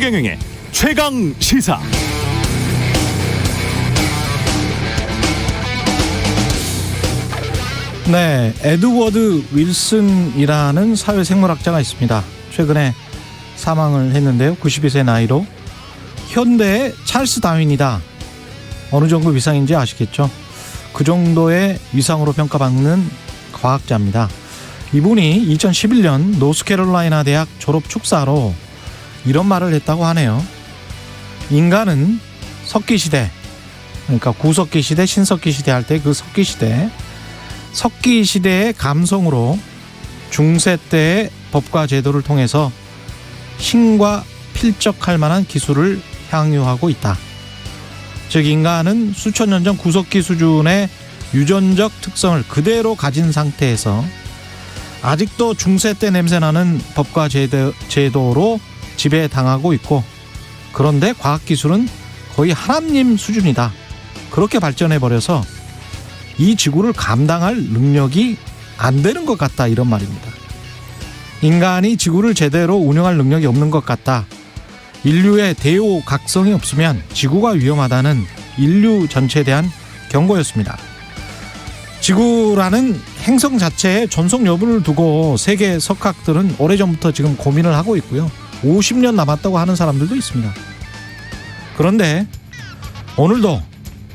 최경영의 최강 시사. 네, 에드워드 윌슨이라는 사회생물학자가 있습니다. 최근에 사망을 했는데요. 92세 나이로. 현대의 찰스 다윈이다. 어느 정도 위상인지 아시겠죠? 그 정도의 위상으로 평가받는 과학자입니다. 이분이 2011년 노스캐롤라이나 대학 졸업 축사로 이런 말을 했다고 하네요. 인간은 석기시대, 그러니까 구석기시대, 신석기시대 할 때 그 석기시대, 석기시대의 감성으로 중세 때의 법과 제도를 통해서 신과 필적할 만한 기술을 향유하고 있다. 즉 인간은 수천 년 전 구석기 수준의 유전적 특성을 그대로 가진 상태에서 아직도 중세 때 냄새나는 법과 제도로 지배당하고 있고, 그런데 과학기술은 거의 하나님 수준이다. 그렇게 발전해버려서 이 지구를 감당할 능력이 안 되는 것 같다, 이런 말입니다. 인간이 지구를 제대로 운영할 능력이 없는 것 같다. 인류의 대오각성이 없으면 지구가 위험하다는 인류 전체에 대한 경고였습니다. 지구라는 행성 자체의 존속 여부를 두고 세계 석학들은 오래전부터 지금 고민을 하고 있고요. 50년 남았다고 하는 사람들도 있습니다. 그런데 오늘도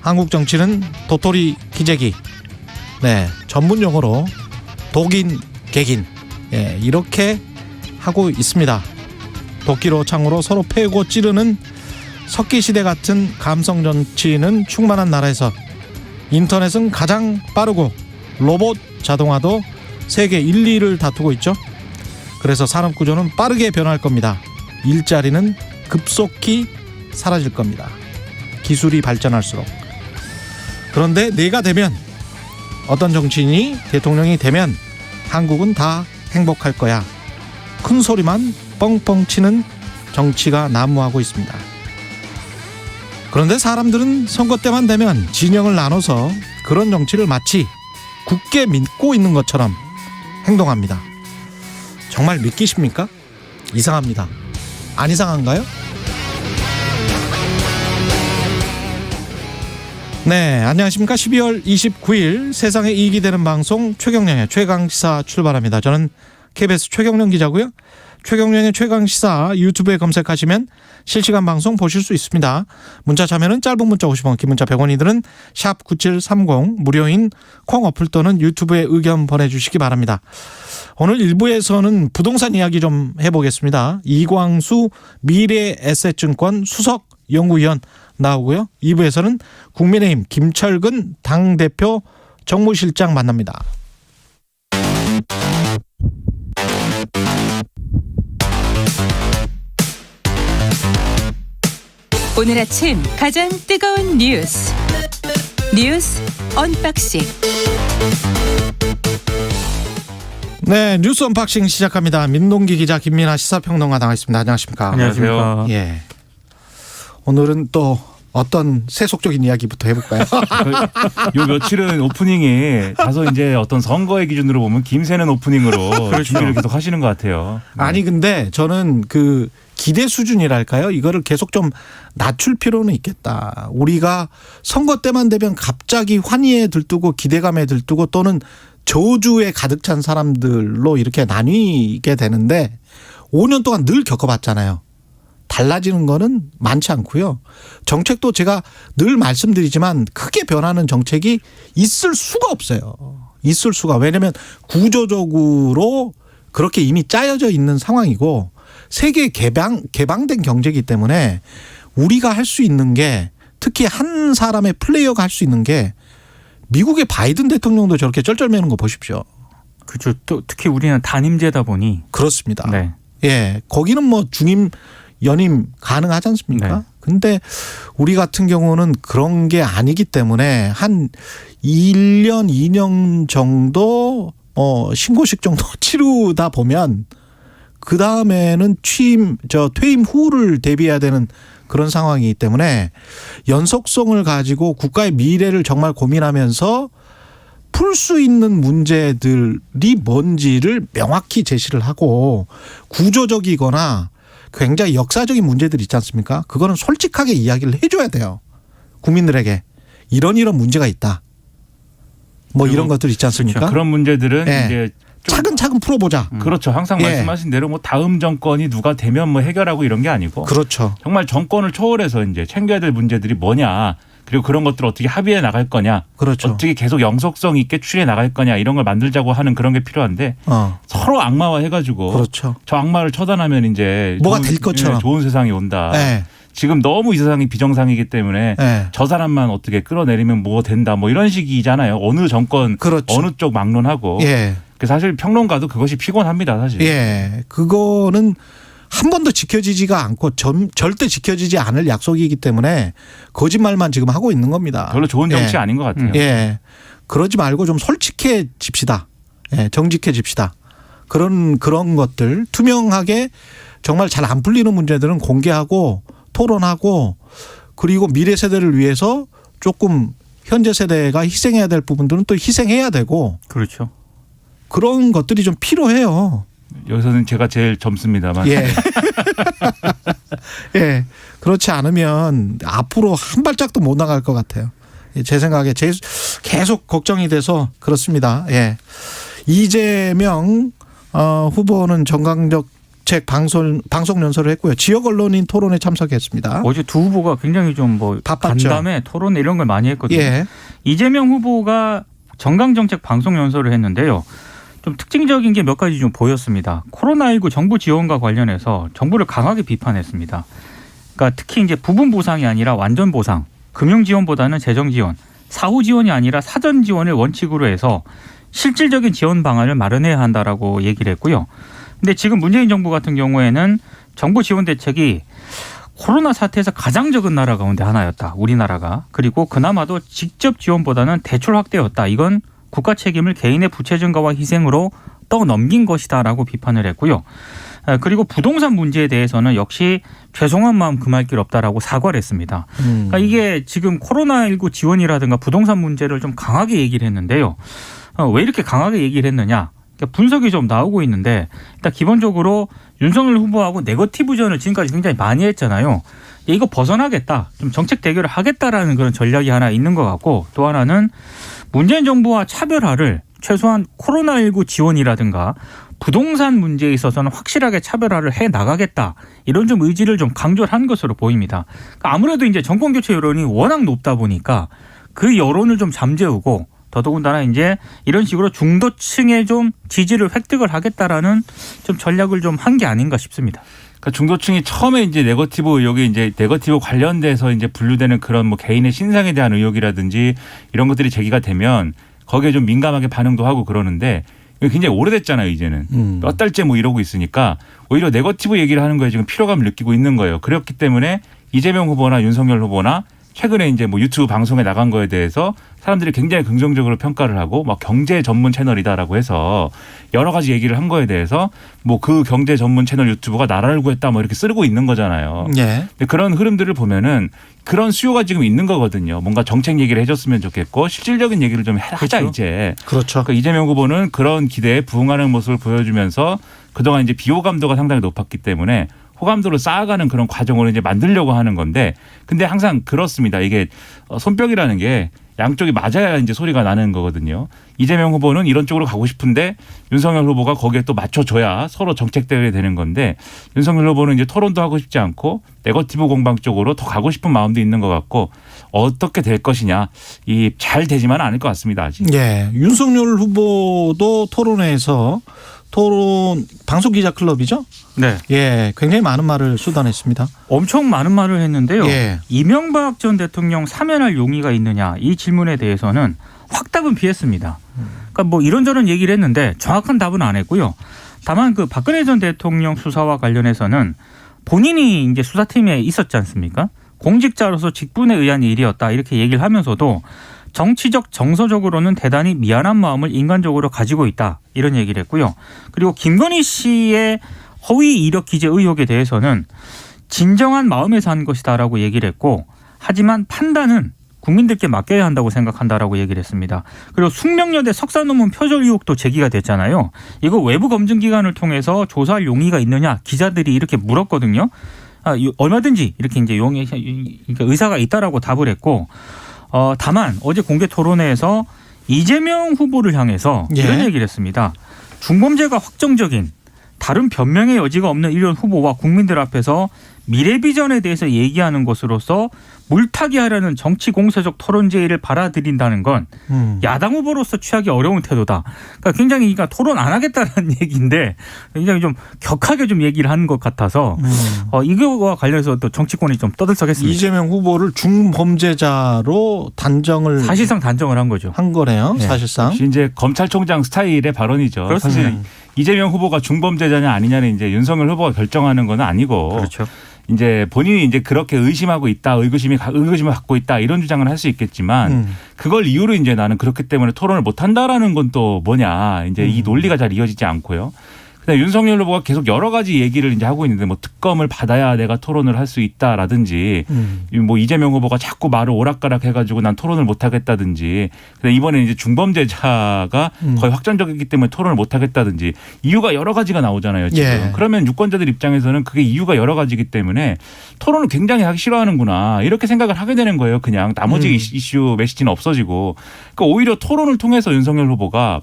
한국 정치는 도토리 기재기, 전문 용어로 독인, 개긴, 이렇게 하고 있습니다. 도끼로 창으로 서로 패고 찌르는 석기시대 같은 감성 정치는 충만한 나라에서 인터넷은 가장 빠르고 로봇 자동화도 세계 1, 2를 다투고 있죠. 그래서 산업구조는 빠르게 변할 겁니다. 일자리는 급속히 사라질 겁니다. 기술이 발전할수록. 그런데 내가 되면, 어떤 정치인이 대통령이 되면 한국은 다 행복할 거야. 큰 소리만 뻥뻥 치는 정치가 난무하고 있습니다. 그런데 사람들은 선거 때만 되면 진영을 나눠서 그런 정치를 마치 굳게 믿고 있는 것처럼 행동합니다. 정말 믿기십니까? 이상합니다. 안 이상한가요? 네, 안녕하십니까. 12월 29일 세상에 이익이 되는 방송 최경영의 최강시사 출발합니다. 저는 KBS 최경영 기자고요. 최경영의 최강시사 유튜브에 검색하시면 실시간 방송 보실 수 있습니다. 문자 참여는 짧은 문자 50원, 긴 문자 100원이들은 샵 9730 무료인 콩 어플 또는 유튜브에 의견 보내주시기 바랍니다. 오늘 1부에서는 부동산 이야기 좀 해보겠습니다. 이광수 미래에셋증권 수석 연구위원 나오고요. 2부에서는 국민의힘 김철근 당대표 정무실장 만납니다. 오늘 아침 가장 뜨거운 뉴스 언박싱. 네, 뉴스 언박싱 시작합니다. 민동기 기자, 김민아 시사평론가 나와 있습니다. 안녕하십니까? 안녕하세요. 예. 오늘은 또 어떤 세속적인 이야기부터 해볼까요? 요 며칠은 오프닝이 다소 이제 어떤 선거의 기준으로 보면 김새는 오프닝으로 그렇죠. 준비를 계속 하시는 것 같아요. 네. 아니 근데 저는 그 기대 수준이랄까요? 이거를 계속 좀 낮출 필요는 있겠다. 우리가 선거 때만 되면 갑자기 환희에 들뜨고 기대감에 들뜨고 또는 저주에 가득 찬 사람들로 이렇게 나뉘게 되는데 5년 동안 늘 겪어봤잖아요. 달라지는 거는 많지 않고요. 정책도 제가 늘 말씀드리지만 크게 변하는 정책이 있을 수가 없어요. 있을 수가. 왜냐하면 구조적으로 그렇게 이미 짜여져 있는 상황이고 세계 개방된 경제이기 때문에 우리가 할 수 있는 게, 특히 한 사람의 플레이어가 할 수 있는 게, 미국의 바이든 대통령도 저렇게 쩔쩔매는 거 보십시오. 그렇죠. 또 특히 우리는 단임제다 보니. 그렇습니다. 네. 예, 거기는 뭐 중임 연임 가능하지 않습니까? 네. 근데 우리 같은 경우는 그런 게 아니기 때문에 한 1년, 2년 정도 신고식 정도 치르다 보면 그 다음에는 퇴임 후를 대비해야 되는 그런 상황이기 때문에 연속성을 가지고 국가의 미래를 정말 고민하면서 풀 수 있는 문제들이 뭔지를 명확히 제시를 하고 구조적이거나 굉장히 역사적인 문제들이 있지 않습니까? 그거는 솔직하게 이야기를 해줘야 돼요. 국민들에게 이런 문제가 있다. 뭐 이런 것들 있지 않습니까? 그렇죠. 그런 문제들은 예. 이제 좀 차근차근 풀어보자. 그렇죠. 항상 예. 말씀하신 대로 뭐 다음 정권이 누가 되면 뭐 해결하고 이런 게 아니고 그렇죠. 정말 정권을 초월해서 이제 챙겨야 될 문제들이 뭐냐. 그리고 그런 것들을 어떻게 합의해 나갈 거냐. 그렇죠. 어떻게 계속 영속성 있게 추진해 나갈 거냐. 이런 걸 만들자고 하는 그런 게 필요한데 서로 악마화해가지고 그렇죠. 저 악마를 처단하면 이제 뭐가 될 것처럼. 좋은 세상이 온다. 예. 지금 너무 이 세상이 비정상이기 때문에 예. 저 사람만 어떻게 끌어내리면 뭐 된다. 뭐 이런 식이잖아요. 어느 정권 그렇죠. 어느 쪽 막론하고. 예. 사실 평론가도 그것이 피곤합니다. 사실. 예. 그거는 한 번도 지켜지지가 않고 절대 지켜지지 않을 약속이기 때문에 거짓말만 지금 하고 있는 겁니다. 별로 좋은 정치 예. 아닌 것 같아요. 예. 그러지 말고 좀 솔직해집시다. 예. 정직해집시다. 그런 것들 투명하게 정말 잘 안 풀리는 문제들은 공개하고 토론하고 그리고 미래 세대를 위해서 조금 현재 세대가 희생해야 될 부분들은 또 희생해야 되고 그렇죠. 그런 것들이 좀 필요해요. 여기서는 제가 제일 젊습니다만. 예. 예. 그렇지 않으면 앞으로 한 발짝도 못 나갈 것 같아요. 제 생각에 계속 걱정이 돼서 그렇습니다. 예. 이재명 후보는 정강정책 방송 연설을 했고요. 지역 언론인 토론에 참석했습니다. 어제 두 후보가 굉장히 좀 뭐 바빴죠. 간담회, 토론 이런 걸 많이 했거든요. 예. 이재명 후보가 정강정책 방송 연설을 했는데요. 좀 특징적인 게 몇 가지 좀 보였습니다. 코로나19 정부 지원과 관련해서 정부를 강하게 비판했습니다. 그러니까 특히 이제 부분 보상이 아니라 완전 보상, 금융 지원보다는 재정 지원, 사후 지원이 아니라 사전 지원을 원칙으로 해서 실질적인 지원 방안을 마련해야 한다라고 얘기를 했고요. 근데 지금 문재인 정부 같은 경우에는 정부 지원 대책이 코로나 사태에서 가장 적은 나라 가운데 하나였다. 우리나라가. 그리고 그나마도 직접 지원보다는 대출 확대였다. 이건 국가 책임을 개인의 부채 증가와 희생으로 떠넘긴 것이다라고 비판을 했고요. 그리고 부동산 문제에 대해서는 역시 죄송한 마음 금할 길 없다라고 사과를 했습니다. 그러니까 이게 지금 코로나19 지원이라든가 부동산 문제를 좀 강하게 얘기를 했는데요. 왜 이렇게 강하게 얘기를 했느냐. 그러니까 분석이 좀 나오고 있는데 일단 기본적으로 윤석열 후보하고 네거티브전을 지금까지 굉장히 많이 했잖아요. 이거 벗어나겠다. 좀 정책 대결을 하겠다라는 그런 전략이 하나 있는 것 같고 또 하나는 문재인 정부와 차별화를 최소한 코로나19 지원이라든가 부동산 문제에 있어서는 확실하게 차별화를 해 나가겠다. 이런 좀 의지를 좀 강조를 한 것으로 보입니다. 그러니까 아무래도 이제 정권 교체 여론이 워낙 높다 보니까 그 여론을 좀 잠재우고 더더군다나 이제 이런 식으로 중도층의 좀 지지를 획득을 하겠다라는 좀 전략을 좀 한 게 아닌가 싶습니다. 그러니까 중도층이 처음에 이제 네거티브 의혹이 이제 네거티브 관련돼서 이제 분류되는 그런 뭐 개인의 신상에 대한 의혹이라든지 이런 것들이 제기가 되면 거기에 좀 민감하게 반응도 하고 그러는데 굉장히 오래됐잖아요, 이제는. 몇 달째 뭐 이러고 있으니까 오히려 네거티브 얘기를 하는 거에 지금 피로감을 느끼고 있는 거예요. 그렇기 때문에 이재명 후보나 윤석열 후보나 최근에 이제 뭐 유튜브 방송에 나간 거에 대해서 사람들이 굉장히 긍정적으로 평가를 하고 막 경제 전문 채널이다라고 해서 여러 가지 얘기를 한 거에 대해서 뭐 그 경제 전문 채널 유튜브가 나라를 구했다 뭐 이렇게 쓰고 있는 거잖아요. 예. 근데 그런 흐름들을 보면은 그런 수요가 지금 있는 거거든요. 뭔가 정책 얘기를 해줬으면 좋겠고 실질적인 얘기를 좀 하자 그렇죠. 이제. 그렇죠. 그러니까 이재명 후보는 그런 기대에 부응하는 모습을 보여주면서 그동안 이제 비호감도가 상당히 높았기 때문에 호감도를 쌓아가는 그런 과정으로 이제 만들려고 하는 건데 근데 항상 그렇습니다. 이게 손뼉이라는 게 양쪽이 맞아야 이제 소리가 나는 거거든요. 이재명 후보는 이런 쪽으로 가고 싶은데 윤석열 후보가 거기에 또 맞춰줘야 서로 정책 대결이 되는 건데 윤석열 후보는 이제 토론도 하고 싶지 않고 네거티브 공방 쪽으로 더 가고 싶은 마음도 있는 것 같고 어떻게 될 것이냐 이 잘 되지만 않을 것 같습니다. 아직. 예. 윤석열 후보도 토론회에서 방송 기자 클럽이죠? 네. 예. 굉장히 많은 말을 쏟아냈습니다. 엄청 많은 말을 했는데요. 예. 이명박 전 대통령 사면할 용의가 있느냐 이 질문에 대해서는 확답은 피했습니다. 그러니까 뭐 이런저런 얘기를 했는데 정확한 답은 안 했고요. 다만 그 박근혜 전 대통령 수사와 관련해서는 본인이 이제 수사팀에 있었지 않습니까? 공직자로서 직분에 의한 일이었다 이렇게 얘기를 하면서도 정치적 정서적으로는 대단히 미안한 마음을 인간적으로 가지고 있다 이런 얘기를 했고요. 그리고 김건희 씨의 허위 이력 기재 의혹에 대해서는 진정한 마음에서 한 것이다라고 얘기를 했고 하지만 판단은 국민들께 맡겨야 한다고 생각한다라고 얘기를 했습니다. 그리고 숙명여대 석사 논문 표절 의혹도 제기가 됐잖아요. 이거 외부 검증 기관을 통해서 조사할 용의가 있느냐 기자들이 이렇게 물었거든요. 얼마든지 이렇게 이제 그러니까 의사가 있다라고 답을 했고, 다만 어제 공개 토론회에서 이재명 후보를 향해서 이런 얘기를 했습니다. 중범죄가 확정적인 다른 변명의 여지가 없는 이런 후보와 국민들 앞에서 미래 비전에 대해서 얘기하는 것으로서 물타기 하려는 정치 공세적 토론 제의를 받아들인다는 건 야당 후보로서 취하기 어려운 태도다. 그러니까 굉장히 토론 안 하겠다는 얘기인데 굉장히 좀 격하게 좀 얘기를 하는 것 같아서 이거와 관련해서 또 정치권이 좀 떠들썩했습니다. 이재명 후보를 중범죄자로 단정을 사실상 단정을 한 거죠. 한 거네요. 네. 사실상. 이제 검찰총장 스타일의 발언이죠. 그렇습니다. 사실 이재명 후보가 중범죄자냐 아니냐는 이제 윤석열 후보가 결정하는 건 아니고. 그렇죠. 이제 본인이 이제 그렇게 의심하고 있다, 의구심을 갖고 있다 이런 주장을 할 수 있겠지만 그걸 이유로 이제 나는 그렇기 때문에 토론을 못 한다라는 건 또 뭐냐 이제 이 논리가 잘 이어지지 않고요. 그다음에 윤석열 후보가 계속 여러 가지 얘기를 이제 하고 있는데 뭐 특검을 받아야 내가 토론을 할 수 있다라든지 뭐 이재명 후보가 자꾸 말을 오락가락 해가지고 난 토론을 못 하겠다든지 이번에 이제 중범죄자가 거의 확정적이기 때문에 토론을 못 하겠다든지 이유가 여러 가지가 나오잖아요. 지금. 예. 그러면 유권자들 입장에서는 그게 이유가 여러 가지이기 때문에 토론을 굉장히 하기 싫어하는구나 이렇게 생각을 하게 되는 거예요. 그냥 나머지 이슈 메시지는 없어지고 그러니까 오히려 토론을 통해서 윤석열 후보가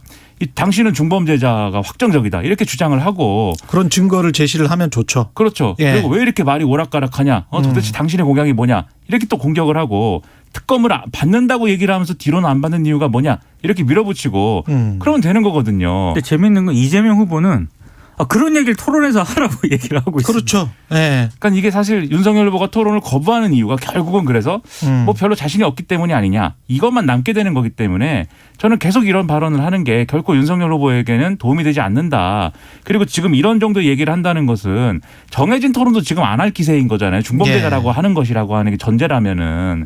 당신은 중범죄자가 확정적이다 이렇게 주장을 하고 그런 증거를 제시를 하면 좋죠. 그렇죠. 예. 그리고 왜 이렇게 말이 오락가락하냐. 도대체 당신의 공약이 뭐냐. 이렇게 또 공격을 하고 특검을 받는다고 얘기를 하면서 뒤로는 안 받는 이유가 뭐냐. 이렇게 밀어붙이고 그러면 되는 거거든요. 근데 재밌는 건 이재명 후보는 그런 얘기를 토론에서 하라고 얘기를 하고 있습니다. 그렇죠. 예. 그러니까 이게 사실 윤석열 후보가 토론을 거부하는 이유가 결국은 그래서 뭐 별로 자신이 없기 때문이 아니냐. 이것만 남게 되는 거기 때문에 저는 계속 이런 발언을 하는 게 결코 윤석열 후보에게는 도움이 되지 않는다. 그리고 지금 이런 정도 얘기를 한다는 것은 정해진 토론도 지금 안 할 기세인 거잖아요. 중범죄자라고 하는 것이라고 하는 게 전제라면은.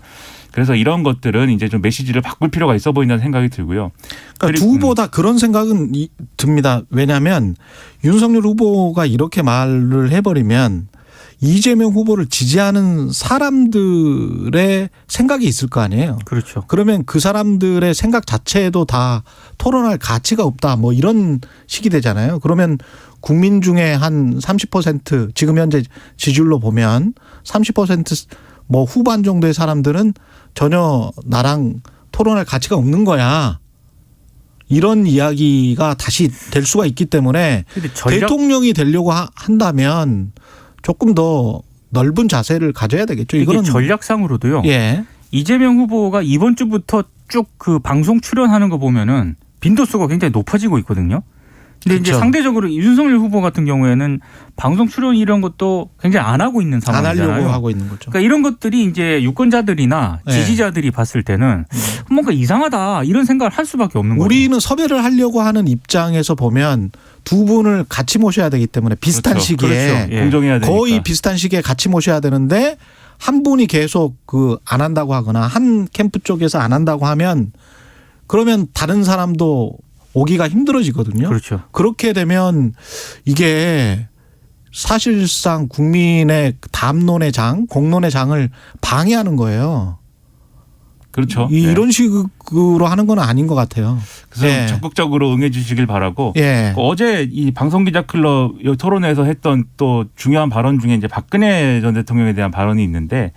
그래서 이런 것들은 이제 좀 메시지를 바꿀 필요가 있어 보인다는 생각이 들고요. 그러니까 두 후보 다 그런 생각은 듭니다. 왜냐하면 윤석열 후보가 이렇게 말을 해버리면 이재명 후보를 지지하는 사람들의 생각이 있을 거 아니에요. 그렇죠. 그러면 그 사람들의 생각 자체에도 다 토론할 가치가 없다. 뭐 이런 식이 되잖아요. 그러면 국민 중에 한 30% 지금 현재 지지율로 보면 30% 뭐 후반 정도의 사람들은 전혀 나랑 토론할 가치가 없는 거야. 이런 이야기가 다시 될 수가 있기 때문에 대통령이 되려고 한다면 조금 더 넓은 자세를 가져야 되겠죠. 이거는 전략상으로도요. 예. 이재명 후보가 이번 주부터 쭉 그 방송 출연하는 거 보면은 빈도수가 굉장히 높아지고 있거든요. 근데 그렇죠. 이제 상대적으로 윤석열 후보 같은 경우에는 방송 출연 이런 것도 굉장히 안 하고 있는 상황이잖아요. 안 하려고 하고 있는 거죠. 그러니까 이런 것들이 이제 유권자들이나 지지자들이 봤을 때는 뭔가 이상하다 이런 생각을 할 수밖에 없는 거죠. 우리는 섭외를 하려고 하는 입장에서 보면 두 분을 같이 모셔야 되기 때문에 비슷한 그렇죠. 시기에 그렇죠. 예. 공정해야 되니까. 거의 비슷한 시기에 같이 모셔야 되는데 한 분이 계속 안 한다고 하거나 한 캠프 쪽에서 안 한다고 하면 그러면 다른 사람도 오기가 힘들어지거든요. 그렇죠. 그렇게 되면 이게 사실상 국민의 담론의 장, 공론의 장을 방해하는 거예요. 그렇죠. 이런 식으로 하는 건 아닌 것 같아요. 그래서 적극적으로 응해 주시길 바라고. 어제 이 방송기자클럽 토론에서 했던 또 중요한 발언 중에 이제 박근혜 전 대통령에 대한 발언이 있는데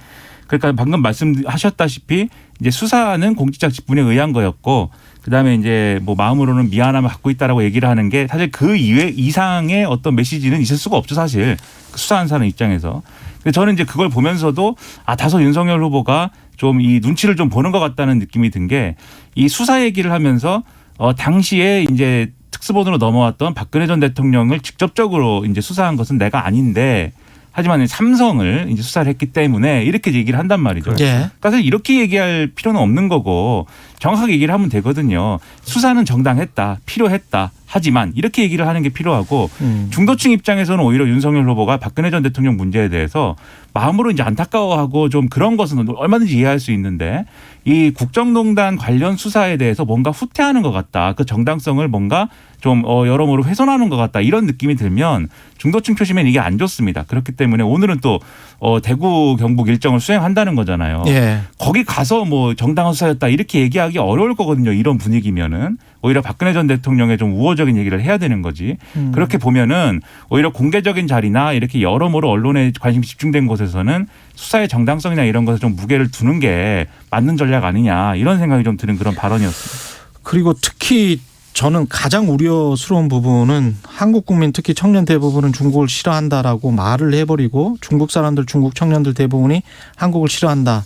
그러니까 방금 말씀하셨다시피 이제 수사는 공직자 직분에 의한 거였고 그다음에 이제 뭐 마음으로는 미안함을 갖고 있다라고 얘기를 하는 게 사실 그 이상의 어떤 메시지는 있을 수가 없죠 사실 수사한 사람 입장에서. 근데 저는 이제 그걸 보면서도 다소 윤석열 후보가 좀 이 눈치를 좀 보는 것 같다는 느낌이 든 게 이 수사 얘기를 하면서 당시에 이제 특수본으로 넘어왔던 박근혜 전 대통령을 직접적으로 이제 수사한 것은 내가 아닌데. 하지만 삼성을 이제 수사를 했기 때문에 이렇게 얘기를 한단 말이죠. 그러니까 사실 이렇게 얘기할 필요는 없는 거고 정확하게 얘기를 하면 되거든요. 수사는 정당했다, 필요했다. 하지만 이렇게 얘기를 하는 게 필요하고 중도층 입장에서는 오히려 윤석열 후보가 박근혜 전 대통령 문제에 대해서 마음으로 이제 안타까워하고 좀 그런 것은 얼마든지 이해할 수 있는데 이 국정농단 관련 수사에 대해서 뭔가 후퇴하는 것 같다. 그 정당성을 뭔가 좀 여러모로 훼손하는 것 같다. 이런 느낌이 들면 중도층 표심엔 이게 안 좋습니다. 그렇기 때문에 오늘은 또 대구 경북 일정을 수행한다는 거잖아요. 예. 거기 가서 뭐 정당한 수사였다 이렇게 얘기하기 어려울 거거든요. 이런 분위기면은 오히려 박근혜 전 대통령의 좀 우호적인 얘기를 해야 되는 거지. 그렇게 보면은 오히려 공개적인 자리나 이렇게 여러모로 언론에 관심이 집중된 곳에서는 수사의 정당성이나 이런 것에 좀 무게를 두는 게 맞는 전략 아니냐 이런 생각이 좀 드는 그런 발언이었습니다. 그리고 특히 저는 가장 우려스러운 부분은 한국 국민 특히 청년 대부분은 중국을 싫어한다라고 말을 해버리고 중국 사람들 중국 청년들 대부분이 한국을 싫어한다.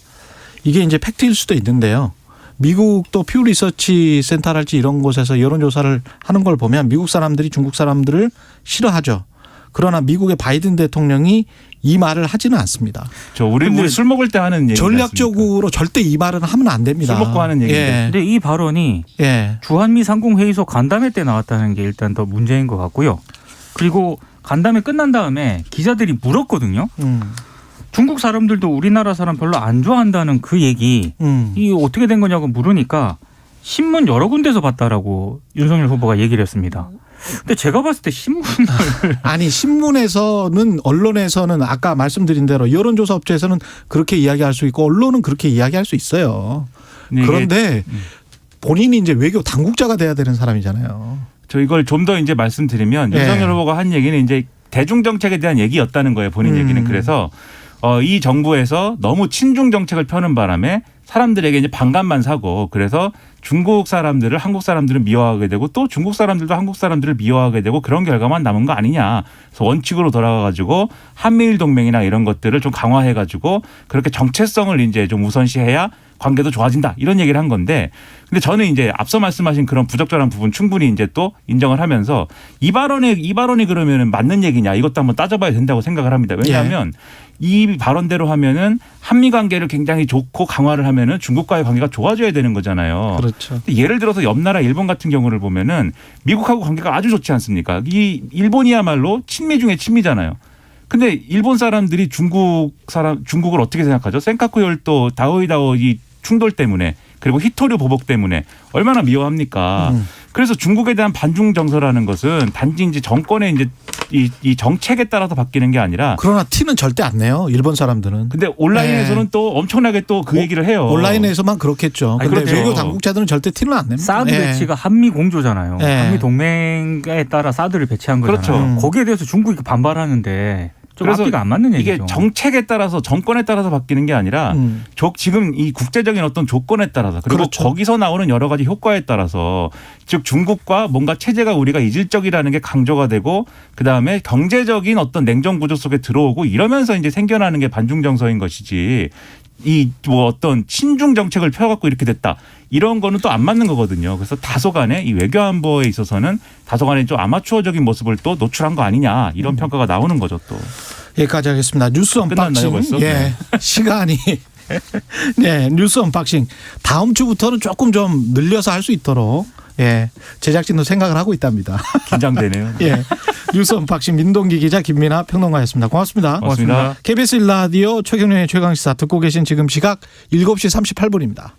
이게 이제 팩트일 수도 있는데요. 미국도 퓨 리서치 센터랄지 이런 곳에서 여론조사를 하는 걸 보면 미국 사람들이 중국 사람들을 싫어하죠. 그러나 미국의 바이든 대통령이 이 말을 하지는 않습니다. 우리 술 먹을 때 하는 얘기 전략적으로 절대 이 말은 하면 안 됩니다. 술 먹고 하는 얘기인데. 예. 근데 이 발언이 예. 주한미 상공회의소 간담회 때 나왔다는 게 일단 더 문제인 것 같고요. 그리고 간담회 끝난 다음에 기자들이 물었거든요. 중국 사람들도 우리나라 사람 별로 안 좋아한다는 그 얘기 이 어떻게 된 거냐고 물으니까 신문 여러 군데서 봤다라고 윤석열 후보가 얘기를 했습니다. 근데 제가 봤을 때 신문을 아니 신문에서는 언론에서는 아까 말씀드린 대로 여론조사 업체에서는 그렇게 이야기할 수 있고 언론은 그렇게 이야기할 수 있어요. 그런데 본인이 이제 외교 당국자가 돼야 되는 사람이잖아요. 저 이걸 좀 더 이제 말씀드리면 윤석열 후보가 한 얘기는 이제 대중 정책에 대한 얘기였다는 거예요. 본인 얘기는. 그래서 이 정부에서 너무 친중 정책을 펴는 바람에 사람들에게 이제 반감만 사고 그래서 중국 사람들을 한국 사람들은 미워하게 되고 또 중국 사람들도 한국 사람들을 미워하게 되고 그런 결과만 남은 거 아니냐. 그래서 원칙으로 돌아가 가지고 한미일 동맹이나 이런 것들을 좀 강화해 가지고 그렇게 정체성을 이제 좀 우선시해야 관계도 좋아진다. 이런 얘기를 한 건데 근데 저는 이제 앞서 말씀하신 그런 부적절한 부분 충분히 이제 또 인정을 하면서 이 발언이 그러면 맞는 얘기냐 이것도 한번 따져봐야 된다고 생각을 합니다. 왜냐하면 이 발언대로 하면은 한미 관계를 굉장히 좋고 강화를 하면은 중국과의 관계가 좋아져야 되는 거잖아요. 그렇죠. 예를 들어서 옆 나라 일본 같은 경우를 보면은 미국하고 관계가 아주 좋지 않습니까? 이 일본이야말로 친미 중에 친미잖아요. 근데 일본 사람들이 중국을 어떻게 생각하죠? 센카쿠 열도 다오이다오 이 충돌 때문에 그리고 히토류 보복 때문에 얼마나 미워합니까? 그래서 중국에 대한 반중 정서라는 것은 단지 이제 정권의 이제 이 정책에 따라서 바뀌는 게 아니라 그러나 티는 절대 안 내요. 일본 사람들은. 근데 온라인에서는 또 엄청나게 또 그 얘기를 해요. 온라인에서만 그렇겠죠. 근데 그렇죠. 외교 당국자들은 절대 티는 안 냅니다. 사드 배치가 한미 공조잖아요. 예. 한미 동맹에 따라 사드를 배치한 거잖아요. 그렇죠. 거기에 대해서 중국이 반발하는데 좀 그래서 앞뒤가 안 맞는 얘기죠. 이게 정책에 따라서 정권에 따라서 바뀌는 게 아니라 지금 이 국제적인 어떤 조건에 따라서 그리고 그렇죠. 거기서 나오는 여러 가지 효과에 따라서 즉 중국과 뭔가 체제가 우리가 이질적이라는 게 강조가 되고 그다음에 경제적인 어떤 냉정 구조 속에 들어오고 이러면서 이제 생겨나는 게 반중 정서인 것이지 이 뭐 어떤 친중 정책을 펴갖고 이렇게 됐다. 이런 거는 또 안 맞는 거거든요. 그래서 다소간에 이 외교 안보에 있어서는 다소간에 좀 아마추어적인 모습을 또 노출한 거 아니냐 이런 평가가 나오는 거죠 또. 여기까지 하겠습니다. 뉴스 언박싱. 벌써? 예. 시간이. 네, 뉴스 언박싱. 다음 주부터는 조금 좀 늘려서 할 수 있도록 제작진도 생각을 하고 있답니다. 긴장되네요. 예. 뉴스 언박싱 민동기 기자 김민아 평론가였습니다. 고맙습니다. 고맙습니다. KBS 1라디오 최경영의 최강시사 듣고 계신 지금 시각 7시 38분입니다.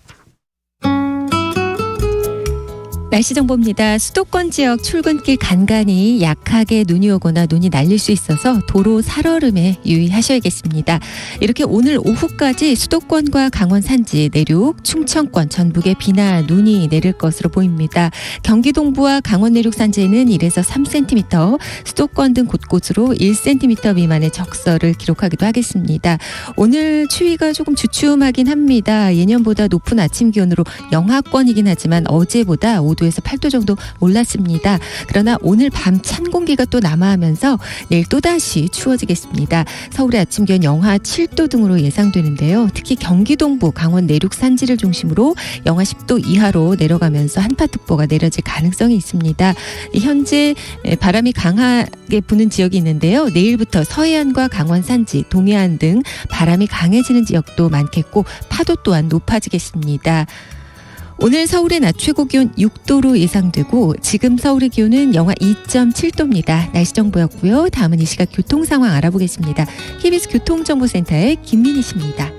날씨 정보입니다. 수도권 지역 출근길 간간히 약하게 눈이 오거나 눈이 날릴 수 있어서 도로 살얼음에 유의하셔야겠습니다. 이렇게 오늘 오후까지 수도권과 강원 산지, 내륙, 충청권, 전북에 비나 눈이 내릴 것으로 보입니다. 경기 동부와 강원 내륙 산지에는 1에서 3cm, 수도권 등 곳곳으로 1cm 미만의 적설을 기록하기도 하겠습니다. 오늘 추위가 조금 주춤하긴 합니다. 예년보다 높은 아침 기온으로 영하권이긴 하지만 어제보다 5도에서 8도 정도 올랐습니다. 그러나 오늘 밤 찬 공기가 또 남하하면서 내일 또다시 추워지겠습니다. 서울의 아침 기온 영하 7도 등으로 예상되는데요. 특히 경기 동부, 강원 내륙 산지를 중심으로 영하 10도 이하로 내려가면서 한파특보가 내려질 가능성이 있습니다. 현재 바람이 강하게 부는 지역이 있는데요. 내일부터 서해안과 강원 산지, 동해안 등 바람이 강해지는 지역도 많겠고 파도 또한 높아지겠습니다. 오늘 서울의 낮 최고 기온 6도로 예상되고 지금 서울의 기온은 영하 2.7도입니다. 날씨 정보였고요. 다음은 이 시각 교통 상황 알아보겠습니다. KBS 교통정보센터의 김민희 씨입니다.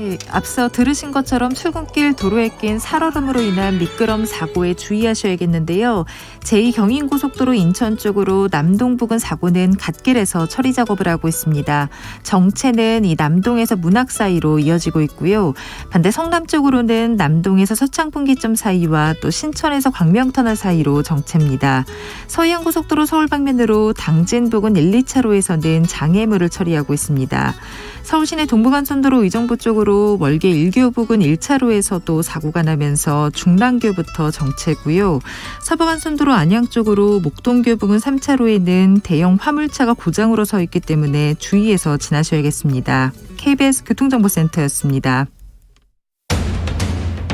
네, 앞서 들으신 것처럼 출근길 도로에 낀 살얼음으로 인한 미끄럼 사고에 주의하셔야겠는데요. 제2경인고속도로 인천 쪽으로 남동 부근 사고는 갓길에서 처리 작업을 하고 있습니다. 정체는 이 남동에서 문학 사이로 이어지고 있고요. 반대 성남 쪽으로는 남동에서 서창분기점 사이와 또 신천에서 광명터널 사이로 정체입니다. 서해안고속도로 서울 방면으로 당진 부근 1, 2차로에서는 장애물을 처리하고 있습니다. 서울시내 동부간선도로 의정부 쪽으로 월계 1교호 부근 1차로에서도 사고가 나면서 중랑교부터 정체고요. 서부간선도로 안양 쪽으로 목동교 부근 3차로에는 대형 화물차가 고장으로 서 있기 때문에 주의해서 지나셔야겠습니다. KBS 교통정보센터였습니다.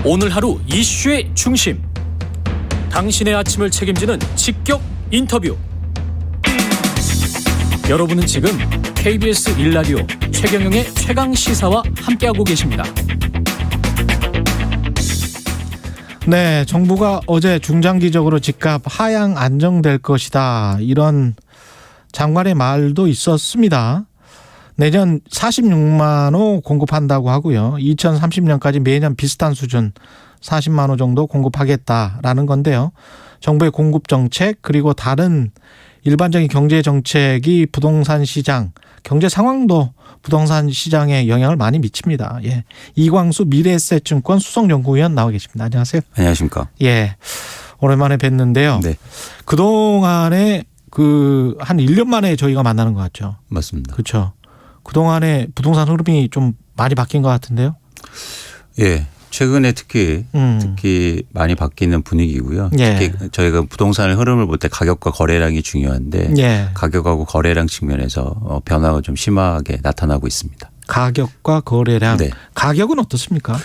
오늘 하루 이슈의 중심. 당신의 아침을 책임지는 직격 인터뷰. 여러분은 지금 KBS 1라디오 최경영의 최강시사와 함께하고 계십니다. 네, 정부가 어제 중장기적으로 집값 하향 안정될 것이다. 이런 장관의 말도 있었습니다. 내년 46만 호 공급한다고 하고요. 2030년까지 매년 비슷한 수준 40만 호 정도 공급하겠다라는 건데요. 정부의 공급 정책 그리고 다른 일반적인 경제 정책이 부동산 시장, 경제 상황도 부동산 시장에 영향을 많이 미칩니다. 예. 이광수 미래에셋증권 수석연구위원 나와 계십니다. 안녕하세요. 안녕하십니까. 예. 오랜만에 뵀는데요. 네. 그동안에 한 1년 만에 저희가 만나는 것 같죠. 맞습니다. 그렇죠. 그동안에 부동산 흐름이 좀 많이 바뀐 것 같은데요. 예. 최근에 특히 많이 바뀌는 분위기고요. 예. 특히 저희가 부동산의 흐름을 볼 때 가격과 거래량이 중요한데 예. 가격하고 거래량 측면에서 변화가 좀 심하게 나타나고 있습니다. 가격과 거래량. 네. 가격은 어떻습니까?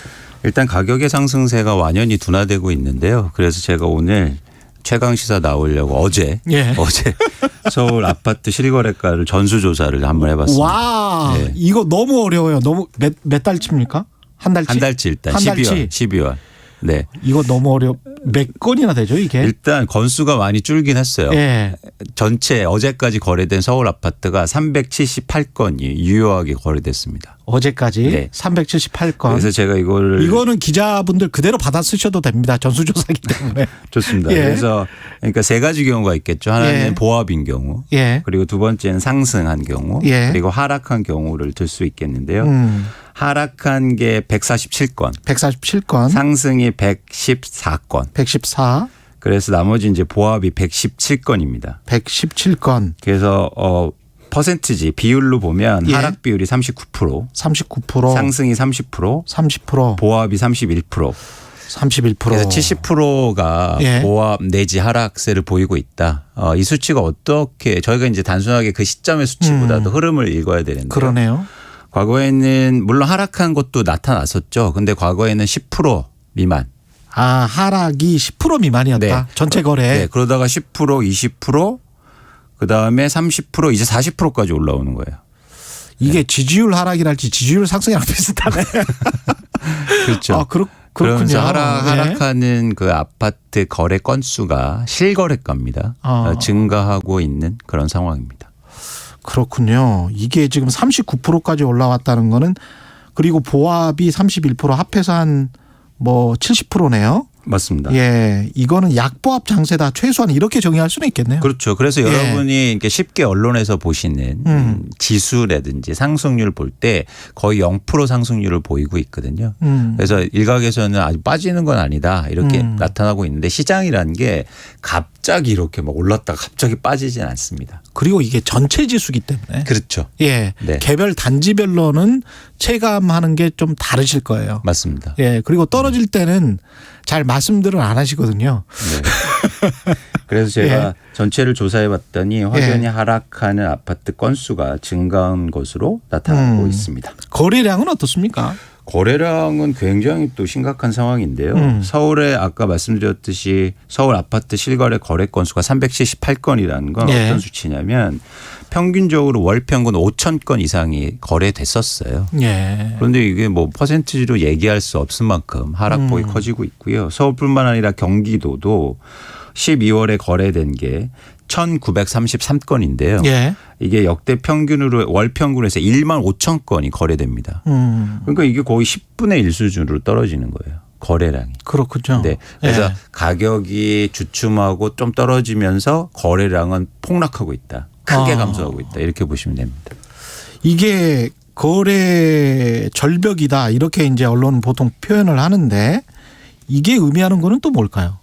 일단 가격의 상승세가 완연히 둔화되고 있는데요. 그래서 제가 오늘 최강시사 나오려고 어제 서울 아파트 실거래가를 전수조사를 한번 해봤습니다. 와, 네. 이거 너무 어려워요. 너무 몇 달치입니까? 한 달치? 한 달치 일단 한 달치? 12월. 네. 이거 너무 몇 건이나 되죠, 이게? 일단 건수가 많이 줄긴 했어요. 예. 전체 어제까지 거래된 서울 아파트가 378건이 유효하게 거래됐습니다. 어제까지 네. 378건. 그래서 제가 이거는 기자분들 그대로 받아 쓰셔도 됩니다. 전수조사기 때문에. 좋습니다. 예. 그래서 그러니까 세 가지 경우가 있겠죠. 하나는 예. 보합인 경우, 예. 그리고 두 번째는 상승한 경우, 예. 그리고 하락한 경우를 들 수 있겠는데요. 하락한 게 147건, 147건. 상승이 114건. 114. 그래서 나머지 이제 보합이 117건입니다. 117건. 그래서 퍼센티지 비율로 보면 예. 하락 비율이 39%, 39%. 상승이 30%, 30%. 보합이 31%. 31%. 그래서 70%가 예. 보합 내지 하락세를 보이고 있다. 이 수치가 어떻게 저희가 이제 단순하게 그 시점의 수치보다도 흐름을 읽어야 되는데. 그러네요. 과거에는 물론 하락한 것도 나타났었죠. 근데 과거에는 10% 미만. 아, 하락이 10% 미만이었다. 네. 전체 거래. 네. 그러다가 10%, 20%, 그다음에 30%, 이제 40%까지 올라오는 거예요. 이게 지지율 하락이랄지 지지율 상승이랑 비슷하네. 그렇죠. 아, 그렇군요. 그러면서 네. 하락하는 그 아파트 거래 건수가 실거래가입니다. 증가하고 있는 그런 상황입니다. 그렇군요. 이게 지금 39%까지 올라왔다는 거는 그리고 보합이 31% 합해서 한 70%네요. 맞습니다. 예, 이거는 약보합 장세다. 최소한 이렇게 정의할 수는 있겠네요. 그렇죠. 그래서 예. 여러분이 이렇게 쉽게 언론에서 보시는 지수라든지 상승률 볼 때 거의 0% 상승률을 보이고 있거든요. 그래서 일각에서는 아주 빠지는 건 아니다 이렇게 나타나고 있는데 시장이라는 게 갑자기 이렇게 막 올랐다가 갑자기 빠지진 않습니다. 그리고 이게 전체 지수기 때문에. 그렇죠. 예, 네. 개별 단지별로는 체감하는 게 좀 다르실 거예요. 맞습니다. 예, 그리고 떨어질 때는 잘 말씀들을 안 하시거든요. 네. 그래서 제가 예. 전체를 조사해 봤더니 확연히 하락하는 아파트 건수가 증가한 것으로 나타나고 있습니다. 거래량은 어떻습니까? 거래량은 굉장히 또 심각한 상황인데요. 서울에 아까 말씀드렸듯이 서울 아파트 실거래 거래 건수가 378건이라는 건 예. 어떤 수치냐면 평균적으로 월 평균 5천 건 이상이 거래됐었어요. 예. 그런데 이게 퍼센티지로 얘기할 수 없을 만큼 하락폭이 커지고 있고요. 서울뿐만 아니라 경기도도 12월에 거래된 게 1,933건인데요. 예. 이게 역대 평균으로 월 평균에서 1만 5천 건이 거래됩니다. 그러니까 이게 거의 10분의 1 수준으로 떨어지는 거예요. 거래량이. 그렇군요. 네. 그래서 예. 가격이 주춤하고 좀 떨어지면서 거래량은 폭락하고 있다. 크게 감소하고 있다. 이렇게 보시면 됩니다. 이게 거래 절벽이다 이렇게 이제 언론은 보통 표현을 하는데 이게 의미하는 거는 또 뭘까요?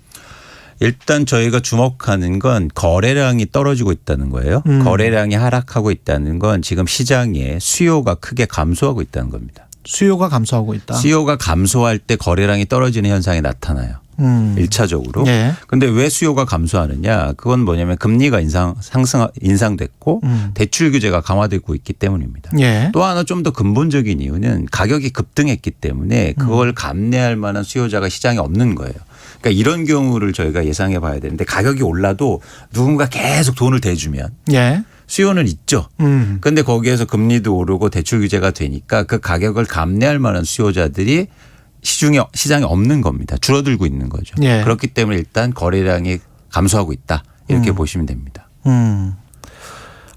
일단 저희가 주목하는 건 거래량이 떨어지고 있다는 거예요. 거래량이 하락하고 있다는 건 지금 시장에 수요가 크게 감소하고 있다는 겁니다. 수요가 감소하고 있다. 수요가 감소할 때 거래량이 떨어지는 현상이 나타나요. 1차적으로. 예. 그런데 왜 수요가 감소하느냐. 그건 뭐냐면 금리가 인상됐고 대출 규제가 강화되고 있기 때문입니다. 예. 또 하나 좀 더 근본적인 이유는 가격이 급등했기 때문에 그걸 감내할 만한 수요자가 시장에 없는 거예요. 그러니까 이런 경우를 저희가 예상해 봐야 되는데 가격이 올라도 누군가 계속 돈을 대주면 예. 수요는 있죠. 그런데 거기에서 금리도 오르고 대출 규제가 되니까 그 가격을 감내할 만한 수요자들이 시장에 없는 겁니다. 줄어들고 있는 거죠. 예. 그렇기 때문에 일단 거래량이 감소하고 있다. 이렇게 보시면 됩니다.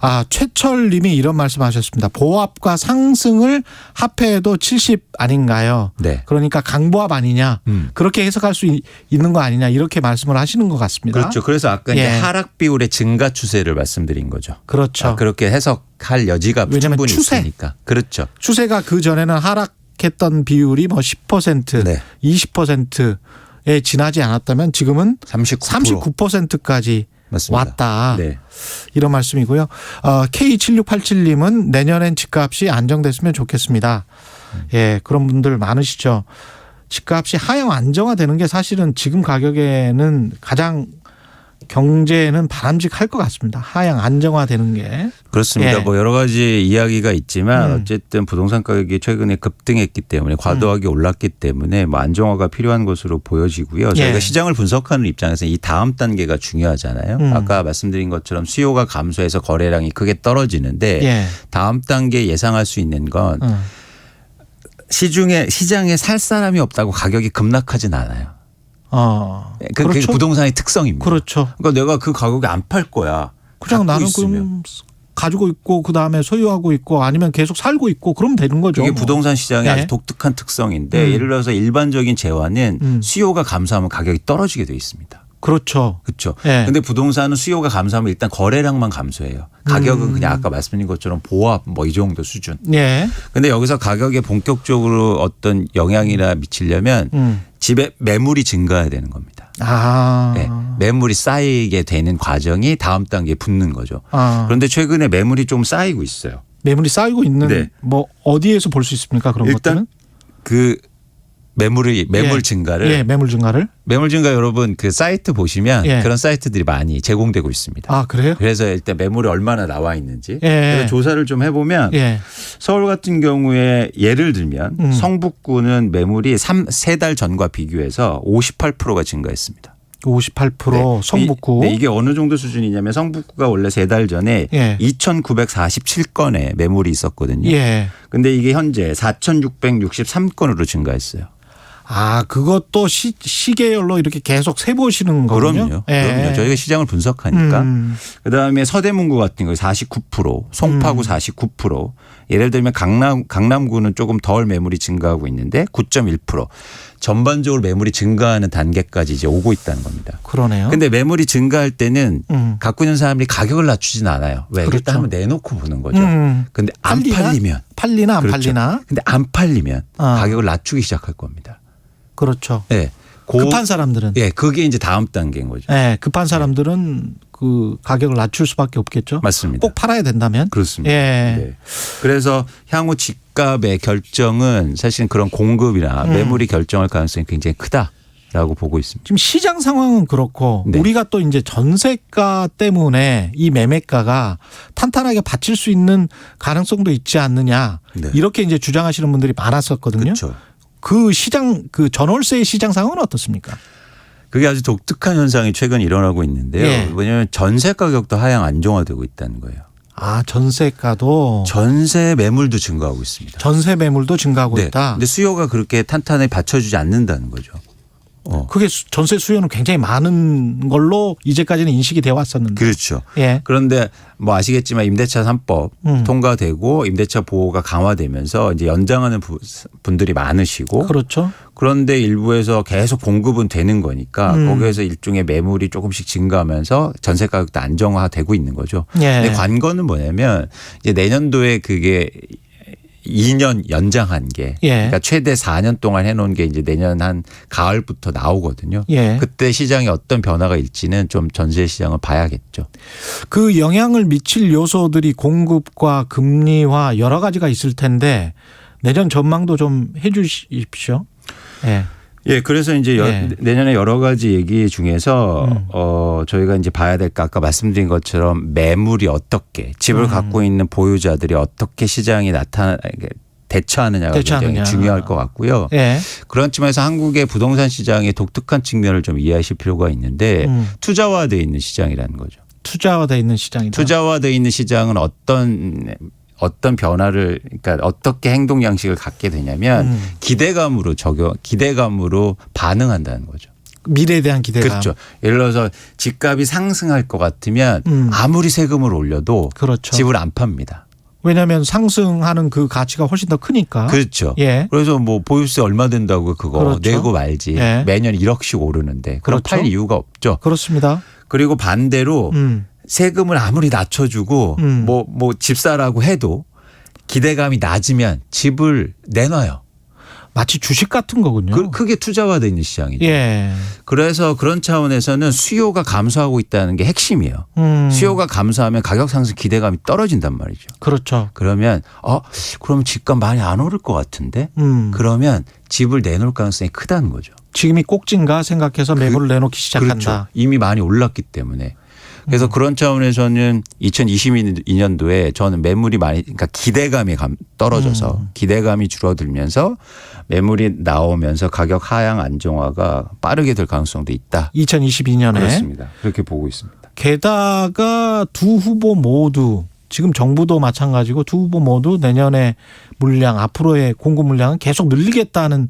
아, 최철 님이 이런 말씀하셨습니다. 보합과 상승을 합해도 70 아닌가요? 네. 그러니까 강보합 아니냐. 그렇게 해석할 수 있는 거 아니냐. 이렇게 말씀을 하시는 것 같습니다. 그렇죠. 그래서 아까 예. 이제 하락 비율의 증가 추세를 말씀드린 거죠. 그렇죠. 그렇게 해석할 여지가 왜냐하면 충분히 추세. 있으니까. 그렇죠. 추세가 그 전에는 하락했던 비율이 뭐 10%, 네. 20%에 지나지 않았다면 지금은 39%. 39%까지 맞습니다. 왔다. 네. 이런 말씀이고요. K7687님은 내년엔 집값이 안정됐으면 좋겠습니다. 예, 그런 분들 많으시죠. 집값이 하향 안정화되는 게 사실은 지금 가격에는 가장 경제는 바람직할 것 같습니다. 하향 안정화되는 게. 그렇습니다. 예. 뭐 여러 가지 이야기가 있지만 어쨌든 부동산 가격이 최근에 급등했기 때문에 과도하게 올랐기 때문에 뭐 안정화가 필요한 것으로 보여지고요. 저희가 예. 시장을 분석하는 입장에서 이 다음 단계가 중요하잖아요. 아까 말씀드린 것처럼 수요가 감소해서 거래량이 크게 떨어지는데 예. 다음 단계 예상할 수 있는 건 시장에 살 사람이 없다고 가격이 급락하진 않아요. 그게 그렇죠. 부동산의 특성입니다. 그렇죠. 그러니까 내가 그 가격에 안 팔 거야. 그냥 갖고 나는 있으면. 그럼 가지고 있고 그다음에 소유하고 있고 아니면 계속 살고 있고 그러면 되는 거죠. 이게 부동산 시장의 예. 아주 독특한 특성인데 예를 들어서 일반적인 재화는 수요가 감소하면 가격이 떨어지게 돼 있습니다. 그렇죠. 그렇죠. 예. 근데 부동산은 수요가 감소하면 일단 거래량만 감소해요. 가격은 그냥 아까 말씀드린 것처럼 보합 뭐 이 정도 수준. 예. 근데 여기서 가격에 본격적으로 어떤 영향이나 미치려면 집에 매물이 증가해야 되는 겁니다. 아. 네. 매물이 쌓이게 되는 과정이 다음 단계에 붙는 거죠. 아. 그런데 최근에 매물이 좀 쌓이고 있어요. 매물이 쌓이고 있는 네. 뭐 어디에서 볼 수 있습니까? 그런 일단 것들은? 그 매물 예. 증가를 예, 매물 증가를. 매물 증가 여러분 그 사이트 보시면 예. 그런 사이트들이 많이 제공되고 있습니다. 아, 그래요? 그래서 일단 매물이 얼마나 나와 있는지 예. 그래서 조사를 좀 해보면 예. 서울 같은 경우에 예를 들면 성북구는 매물이 3달 전과 비교해서 58%가 증가했습니다. 58% 성북구. 네, 이게 어느 정도 수준이냐면 성북구가 원래 3달 전에 예. 2,947건의 매물이 있었거든요. 예. 근데 이게 현재 4,663건으로 증가했어요. 아, 그것도 시계열로 이렇게 계속 세 보시는 거군요. 그럼요. 예. 그럼요. 저희가 시장을 분석하니까. 그다음에 서대문구 같은 거 49%, 송파구 49%. 예를 들면 강남구는 조금 덜 매물이 증가하고 있는데 9.1%. 전반적으로 매물이 증가하는 단계까지 이제 오고 있다는 겁니다. 그러네요. 근데 매물이 증가할 때는 갖고 있는 사람들이 가격을 낮추진 않아요. 왜? 그렇죠. 일단 한번 내놓고 보는 거죠. 근데 안 팔리나? 팔리면. 안 그렇죠. 팔리나? 근데 안 팔리면 아. 가격을 낮추기 시작할 겁니다. 그렇죠. 네. 급한 사람들은. 예, 그게 이제 다음 단계인 거죠. 예, 급한 사람들은 그 가격을 낮출 수밖에 없겠죠. 맞습니다. 꼭 팔아야 된다면. 그렇습니다. 예. 네. 그래서 향후 집값의 결정은 사실 그런 공급이나 매물이 결정할 가능성이 굉장히 크다라고 보고 있습니다. 지금 시장 상황은 그렇고 네. 우리가 또 이제 전세가 때문에 이 매매가가 탄탄하게 받칠 수 있는 가능성도 있지 않느냐. 네. 이렇게 이제 주장하시는 분들이 많았었거든요. 그렇죠. 그 시장 그 전월세의 시장 상황은 어떻습니까? 그게 아주 독특한 현상이 최근 일어나고 있는데요. 예. 왜냐하면 전세 가격도 하향 안정화되고 있다는 거예요. 아, 전세가도 전세 매물도 증가하고 있습니다. 전세 매물도 증가하고 네. 있다. 근데 수요가 그렇게 탄탄하게 받쳐주지 않는다는 거죠. 그게 전세 수요는 굉장히 많은 걸로 이제까지는 인식이 되어 왔었는데. 그렇죠. 예. 그런데 뭐 아시겠지만 임대차 3법 통과되고 임대차 보호가 강화되면서 이제 연장하는 분들이 많으시고 그렇죠. 그런데 일부에서 계속 공급은 되는 거니까 거기에서 일종의 매물이 조금씩 증가하면서 전세 가격도 안정화되고 있는 거죠. 예. 근데 관건은 뭐냐면 이제 내년도에 그게 2년 연장한 게 예. 그러니까 최대 4년 동안 해놓은 게 이제 내년 한 가을부터 나오거든요. 예. 그때 시장에 어떤 변화가 일지는 좀 전세 시장을 봐야겠죠. 그 영향을 미칠 요소들이 공급과 금리와 여러 가지가 있을 텐데 내년 전망도 좀 해 주십시오. 예. 예, 그래서 이제 내년에 여러 가지 얘기 중에서 저희가 이제 봐야 될 거 아까 말씀드린 것처럼 매물이 어떻게 집을 갖고 있는 보유자들이 어떻게 시장이 대처하느냐가 굉장히 중요할 것 같고요. 예. 그런 측면에서 한국의 부동산 시장의 독특한 측면을 좀 이해하실 필요가 있는데 투자화되어 있는 시장이라는 거죠. 투자화되어 있는 시장이다. 투자화되어 있는 시장은 어떤 변화를 그러니까 어떻게 행동 양식을 갖게 되냐면 기대감으로 반응한다는 거죠. 미래에 대한 기대감. 그렇죠. 예를 들어서 집값이 상승할 것 같으면 아무리 세금을 올려도 그렇죠. 집을 안 팝니다. 왜냐하면 상승하는 그 가치가 훨씬 더 크니까. 그렇죠. 예. 그래서 뭐 보유세 얼마 된다고 그거 그렇죠. 내고 말지. 예. 매년 1억씩 오르는데 그럼 그렇죠. 팔 이유가 없죠. 그렇습니다. 그리고 반대로 세금을 아무리 낮춰주고 뭐 집사라고 해도 기대감이 낮으면 집을 내놔요. 마치 주식 같은 거군요. 그게 투자화되어 있는 시장이죠. 예. 그래서 그런 차원에서는 수요가 감소하고 있다는 게 핵심이에요. 수요가 감소하면 가격 상승 기대감이 떨어진단 말이죠. 그렇죠. 그러면 그럼 집값 많이 안 오를 것 같은데 그러면 집을 내놓을 가능성이 크다는 거죠. 지금이 꼭진가 생각해서 매물을 내놓기 시작한다. 그렇죠. 이미 많이 올랐기 때문에. 그래서 그런 차원에서는 2022년도에 저는 매물이 그러니까 기대감이 떨어져서 기대감이 줄어들면서 매물이 나오면서 가격 하향 안정화가 빠르게 될 가능성도 있다. 2022년에. 그렇습니다. 그렇게 보고 있습니다. 게다가 두 후보 모두 지금 정부도 마찬가지고 두 후보 모두 내년에 물량 앞으로의 공급 물량은 계속 늘리겠다는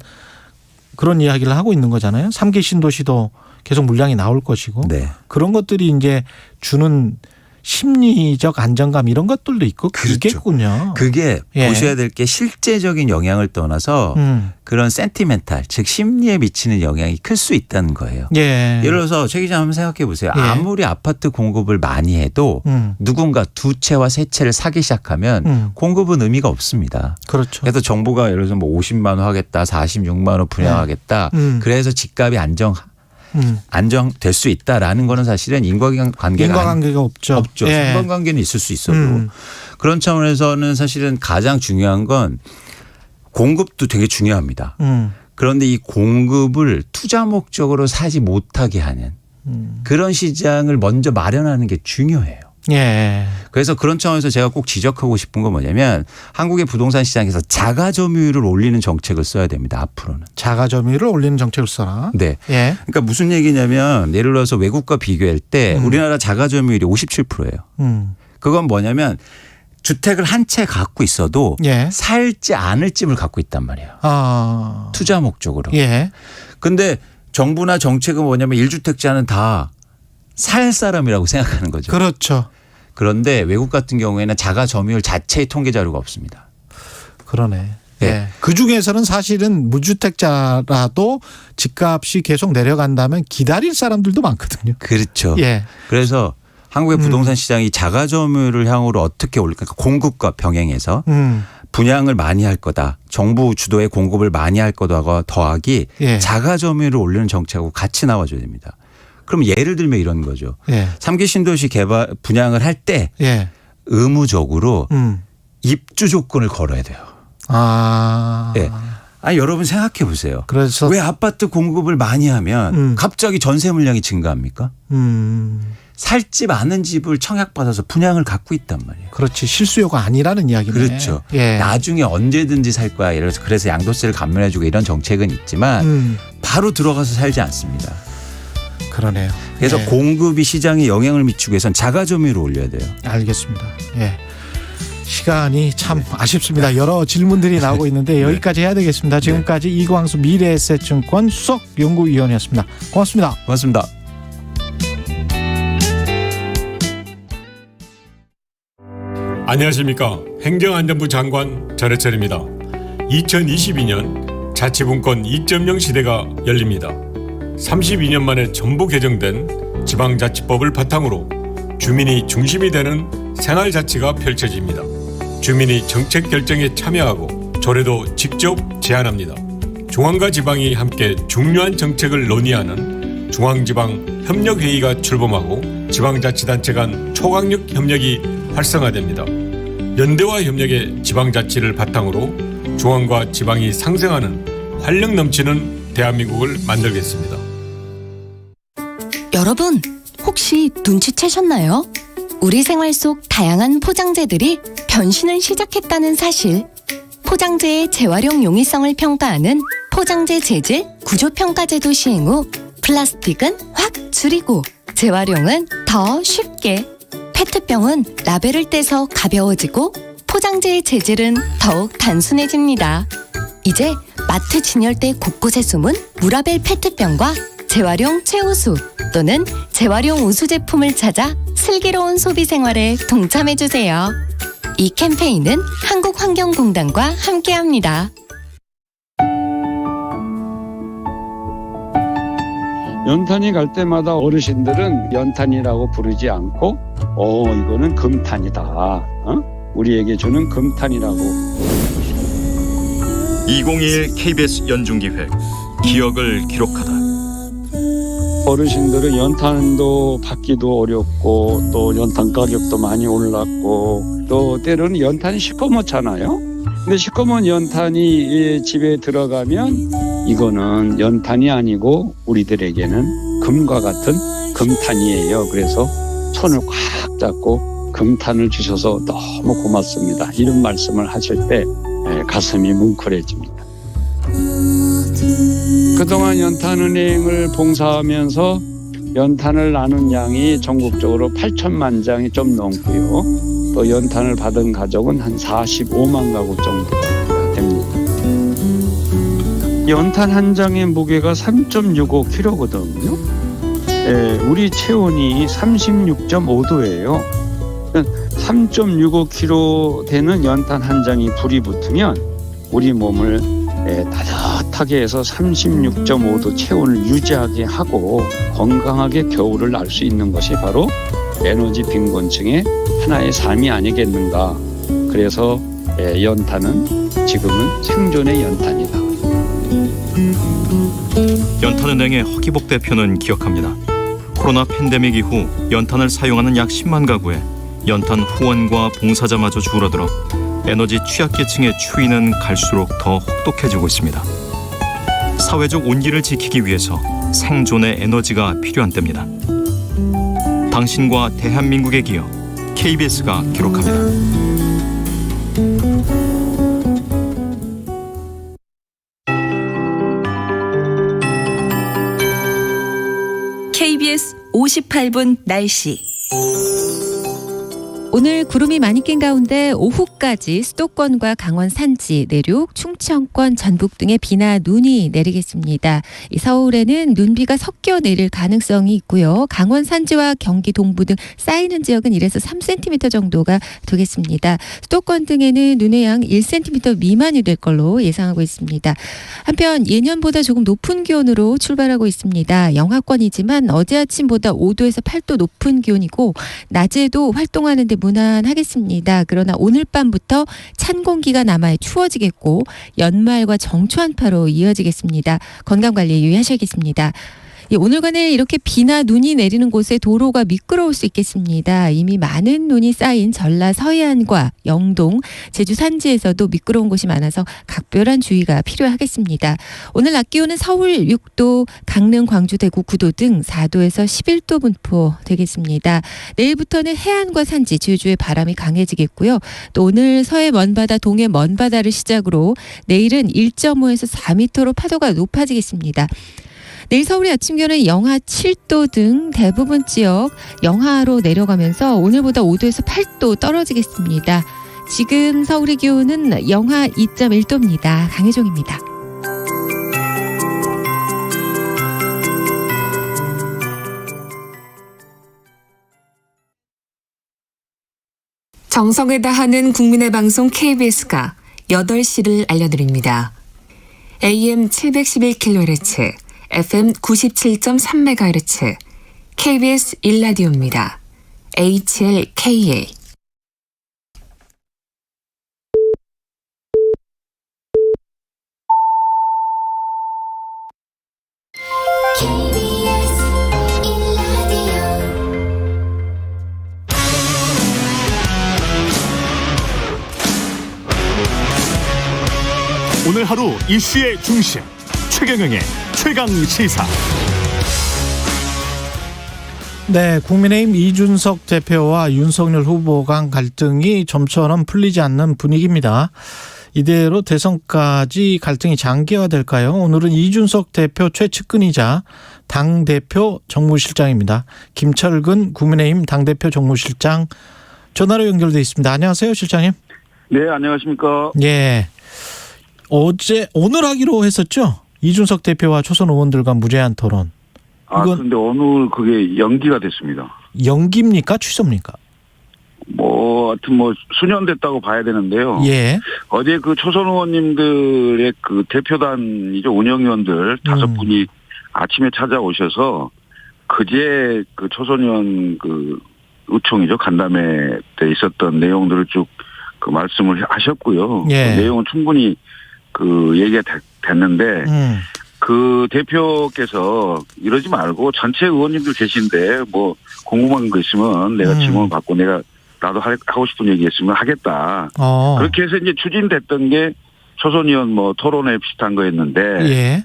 그런 이야기를 하고 있는 거잖아요. 3기 신도시도 계속 물량이 나올 것이고 네. 그런 것들이 이제 주는 심리적 안정감 이런 것들도 있고 그렇죠. 있겠군요. 그게 예. 보셔야 될 게 실제적인 영향을 떠나서 그런 센티멘탈 즉 심리에 미치는 영향이 클 수 있다는 거예요. 예. 예를 들어서 최 기자 한번 생각해 보세요. 예. 아무리 아파트 공급을 많이 해도 누군가 두 채와 세 채를 사기 시작하면 공급은 의미가 없습니다. 그렇죠. 그래서 정부가 예를 들어서 뭐 50만 원 하겠다 46만 원 분양하겠다. 그래서 집값이 안정될 수 있다라는 거는 사실은 인과관계가 없죠. 없죠. 예. 상관관계는 있을 수 있어도 그런 차원에서는 사실은 가장 중요한 건 공급도 되게 중요합니다. 그런데 이 공급을 투자 목적으로 사지 못하게 하는 그런 시장을 먼저 마련하는 게 중요해요. 예. 그래서 그런 차원에서 제가 꼭 지적하고 싶은 건 뭐냐면 한국의 부동산 시장에서 자가 점유율을 올리는 정책을 써야 됩니다. 앞으로는. 자가 점유율을 올리는 정책을 써라. 네. 예. 그러니까 무슨 얘기냐면 예를 들어서 외국과 비교할 때 우리나라 자가 점유율이 57%예요. 그건 뭐냐면 주택을 한 채 갖고 있어도 예. 살지 않을 집을 갖고 있단 말이에요. 투자 목적으로. 예. 근데 정부나 정책은 뭐냐면 1주택자는 다 살 사람이라고 생각하는 거죠. 그렇죠. 그런데 외국 같은 경우에는 자가 점유율 자체의 통계 자료가 없습니다. 그러네. 네. 예. 그 중에서는 사실은 무주택자라도 집값이 계속 내려간다면 기다릴 사람들도 많거든요. 그렇죠. 예. 그래서 한국의 부동산 시장이 자가 점유율을 향으로 어떻게 올릴까? 그러니까 공급과 병행해서 분양을 많이 할 거다. 정부 주도의 공급을 많이 할 거다가 더하기 예. 자가 점유율을 올리는 정책하고 같이 나와줘야 됩니다. 그럼 예를 들면 이런 거죠. 예. 3기 신도시 개발 분양을 할 때 예. 의무적으로 입주 조건을 걸어야 돼요. 예. 아니 여러분 생각해 보세요. 그래서 왜 아파트 공급을 많이 하면 갑자기 전세 물량이 증가합니까? 살 집 아는 집을 청약받아서 분양을 갖고 있단 말이에요. 그렇지. 실수요가 아니라는 이야기네. 그렇죠. 예. 나중에 언제든지 살 거야. 예를 들어서 그래서 양도세를 감면해주고 이런 정책은 있지만 바로 들어가서 살지 않습니다. 그러네요. 그래서 예. 공급이 시장에 영향을 미치기 위해서는 자가 점유율을 올려야 돼요. 알겠습니다. 예. 시간이 참 아쉽습니다. 여러 질문들이 나오고 있는데 여기까지 해야 되겠습니다. 지금까지 이광수 미래에셋증권 수석연구위원이었습니다. 고맙습니다. 고맙습니다. 안녕하십니까. 행정안전부 장관 전해철입니다. 2022년 자치분권 2.0 시대가 열립니다. 32년 만에 전부 개정된 지방자치법을 바탕으로 주민이 중심이 되는 생활자치가 펼쳐집니다. 주민이 정책 결정에 참여하고 조례도 직접 제안합니다. 중앙과 지방이 함께 중요한 정책을 논의하는 중앙지방협력회의가 출범하고 지방자치단체 간 초강력 협력이 활성화됩니다. 연대와 협력의 지방자치를 바탕으로 중앙과 지방이 상생하는 활력 넘치는 대한민국을 만들겠습니다. 여러분, 혹시 눈치채셨나요? 우리 생활 속 다양한 포장재들이 변신을 시작했다는 사실. 포장재의 재활용 용이성을 평가하는 포장재 재질 구조평가제도 시행 후 플라스틱은 확 줄이고 재활용은 더 쉽게, 페트병은 라벨을 떼서 가벼워지고 포장재의 재질은 더욱 단순해집니다. 이제 마트 진열대 곳곳에 숨은 무라벨 페트병과 재활용 최우수 또는 재활용 우수 제품을 찾아 슬기로운 소비 생활에 동참해주세요. 이 캠페인은 한국환경공단과 함께합니다. 연탄이 갈 때마다 어르신들은 연탄이라고 부르지 않고 이거는 금탄이다. 우리에게 주는 금탄이라고. 2021 KBS 연중기획 기억을 기록하다. 어르신들은 연탄도 받기도 어렵고 또 연탄 가격도 많이 올랐고 또 때로는 연탄이 시커멓잖아요. 근데 시커먼 연탄이 집에 들어가면 이거는 연탄이 아니고 우리들에게는 금과 같은 금탄이에요. 그래서 손을 꽉 잡고 금탄을 주셔서 너무 고맙습니다. 이런 말씀을 하실 때 가슴이 뭉클해집니다. 그동안 연탄은행을 봉사하면서 연탄을 나눈 양이 전국적으로 8천만 장이 좀 넘고요. 또 연탄을 받은 가족은 한 45만 가구 정도 됩니다. 연탄 한 장의 무게가 3.65kg거든요. 우리 체온이 36.5도예요. 3.65kg 되는 연탄 한 장이 불이 붙으면 우리 몸을 따뜻하게 해서 36.5도 체온을 유지하게 하고 건강하게 겨울을 날 수 있는 것이 바로 에너지 빈곤층의 하나의 삶이 아니겠는가. 그래서 연탄은 지금은 생존의 연탄이다. 연탄은행의 허기복 대표는 기억합니다. 코로나 팬데믹 이후 연탄을 사용하는 약 10만 가구에 연탄 후원과 봉사자마저 줄어들어 에너지 취약계층의 추위는 갈수록 더 혹독해지고 있습니다. 사회적 온기를 지키기 위해서 생존의 에너지가 필요한 때입니다. 당신과 대한민국의 기억, KBS가 기록합니다. KBS 58분 날씨. 오늘 구름이 많이 낀 가운데 오후까지 수도권과 강원 산지, 내륙, 충청권, 전북 등에 비나 눈이 내리겠습니다. 서울에는 눈비가 섞여 내릴 가능성이 있고요. 강원 산지와 경기 동부 등 쌓이는 지역은 1에서 3cm 정도가 되겠습니다. 수도권 등에는 눈의 양 1cm 미만이 될 걸로 예상하고 있습니다. 한편 예년보다 조금 높은 기온으로 출발하고 있습니다. 영하권이지만 어제 아침보다 5도에서 8도 높은 기온이고 낮에도 활동하는 데 무난하겠습니다. 그러나 오늘 밤부터 찬 공기가 남아 추워지겠고 연말과 정초 한파로 이어지겠습니다. 건강관리 유의하셔야겠습니다. 오늘과 내일 이렇게 비나 눈이 내리는 곳에 도로가 미끄러울 수 있겠습니다. 이미 많은 눈이 쌓인 전라 서해안과 영동, 제주 산지에서도 미끄러운 곳이 많아서 각별한 주의가 필요하겠습니다. 오늘 낮 기온은 서울 6도, 강릉, 광주, 대구 9도 등 4도에서 11도 분포 되겠습니다. 내일부터는 해안과 산지, 제주의 바람이 강해지겠고요. 또 오늘 서해 먼바다, 동해 먼바다를 시작으로 내일은 1.5에서 4m로 파도가 높아지겠습니다. 내일 서울의 아침 기온은 영하 7도 등 대부분 지역 영하로 내려가면서 오늘보다 5도에서 8도 떨어지겠습니다. 지금 서울의 기온은 영하 2.1도입니다. 강혜종입니다. 정성을 다하는 국민의 방송 KBS가 8시를 알려드립니다. AM 711kHz, FM 97.3MHz, KBS 1라디오입니다. HLKA. 오늘 하루 이슈의 중심 최경영의 최강 시사. 네, 국민의힘 이준석 대표와 윤석열 후보 간 갈등이 좀처럼 풀리지 않는 분위기입니다. 이대로 대선까지 갈등이 장기화될까요? 오늘은 이준석 대표 최측근이자 당대표 정무실장입니다. 김철근 국민의힘 당대표 정무실장 전화로 연결돼 있습니다. 안녕하세요, 실장님. 네, 안녕하십니까. 예. 오늘 하기로 했었죠? 이준석 대표와 초선 의원들과 무제한 토론. 근데 오늘 그게 연기가 됐습니다. 연기입니까? 취소입니까? 하여튼 수년됐다고 봐야 되는데요. 예. 어제 그 초선 의원님들의 그 대표단이죠. 운영위원들 5분이 아침에 찾아오셔서 그제 그 초선 의원 그 의총이죠. 간담회 때 있었던 내용들을 쭉 그 말씀을 하셨고요. 예. 그 내용은 충분히 그 얘기가 됐는데 그 대표께서 이러지 말고 전체 의원님들 계신데 궁금한 거 있으면 내가 질문 받고 나도 하고 싶은 얘기 있으면 하겠다. 그렇게 해서 이제 추진됐던 게 초선 의원 토론회 비슷한 거였는데 예.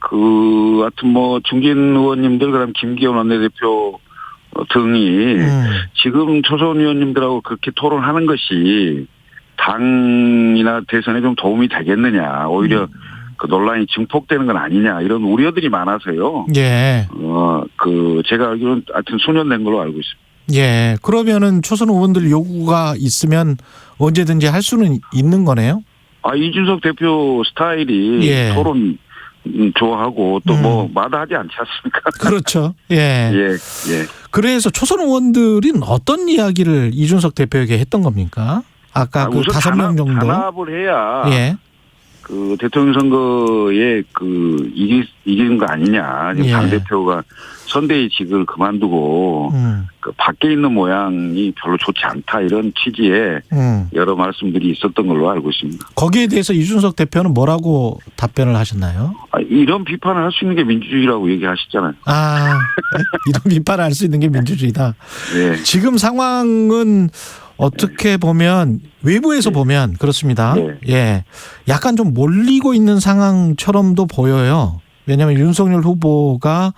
하여튼 중진 의원님들 그다음 김기현 원내대표 등이 지금 초선 의원님들하고 그렇게 토론하는 것이 당이나 대선에 좀 도움이 되겠느냐. 오히려 그 논란이 증폭되는 건 아니냐. 이런 우려들이 많아서요. 예. 제가 알기로는 하여튼 수년된 걸로 알고 있습니다. 예. 그러면은 초선 의원들 요구가 있으면 언제든지 할 수는 있는 거네요? 이준석 대표 스타일이 예. 토론 좋아하고 또 마다하지 않지 않습니까? 그렇죠. 예. 예. 그래서 초선 의원들은 어떤 이야기를 이준석 대표에게 했던 겁니까? 아까 그 5명 정도. 단합을 해야 예. 그 대통령 선거에 그 이기는 거 아니냐. 지금 예. 당대표가 선대위직을 그만두고 그 밖에 있는 모양이 별로 좋지 않다. 이런 취지의 여러 말씀들이 있었던 걸로 알고 있습니다. 거기에 대해서 이준석 대표는 뭐라고 답변을 하셨나요? 이런 비판을 할 수 있는 게 민주주의라고 얘기하시잖아요. 이런 비판을 할 수 있는 게 민주주의다. 네. 지금 상황은 어떻게 보면 외부에서 보면 그렇습니다. 네. 예, 약간 좀 몰리고 있는 상황처럼도 보여요. 왜냐하면 윤석열 후보가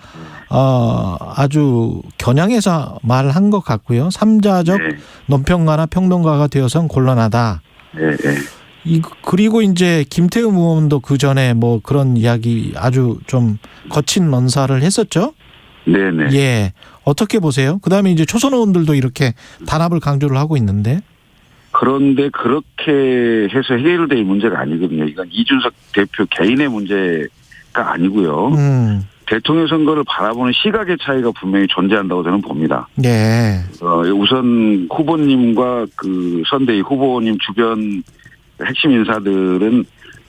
아주 겨냥해서 말한 것 같고요. 3자적 논평가나 평론가가 되어서는 곤란하다. 그리고 이제 김태흠 의원도 그 전에 그런 이야기 아주 좀 거친 언사를 했었죠. 네네. 예. 어떻게 보세요? 그다음에 이제 초선 의원들도 이렇게 단합을 강조를 하고 있는데. 그런데 그렇게 해서 해결될 문제가 아니거든요. 이건 이준석 대표 개인의 문제가 아니고요. 대통령 선거를 바라보는 시각의 차이가 분명히 존재한다고 저는 봅니다. 네. 우선 후보님과 그 선대위 후보님 주변 핵심 인사들은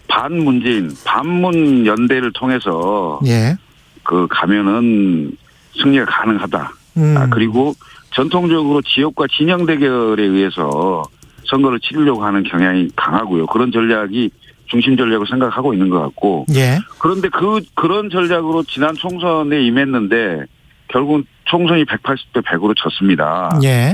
반문재인, 반문 연대를 통해서 예. 가면은 승리가 가능하다. 그리고 전통적으로 지역과 진영 대결에 의해서 선거를 치르려고 하는 경향이 강하고요. 그런 전략이 중심 전략을 생각하고 있는 것 같고. 예. 그런데 그런 전략으로 지난 총선에 임했는데 결국 총선이 180대 100으로 졌습니다. 예.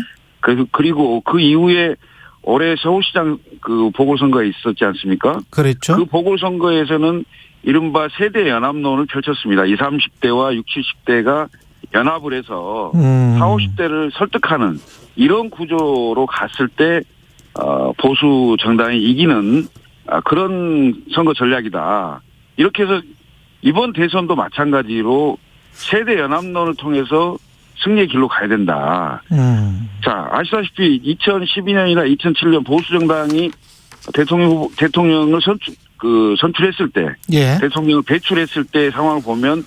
그리고 그 이후에 올해 서울시장 그 보궐선거가 있었지 않습니까? 그랬죠. 그 보궐선거에서는 이른바 세대 연합론을 펼쳤습니다. 20, 30대와 60, 70대가 연합을 해서 40, 50대를 설득하는 이런 구조로 갔을 때 보수 정당이 이기는 그런 선거 전략이다. 이렇게 해서 이번 대선도 마찬가지로 세대 연합론을 통해서 승리의 길로 가야 된다. 자, 아시다시피 2012년이나 2007년 보수정당이 대통령을 선출했을 때, 예. 대통령을 배출했을 때 상황을 보면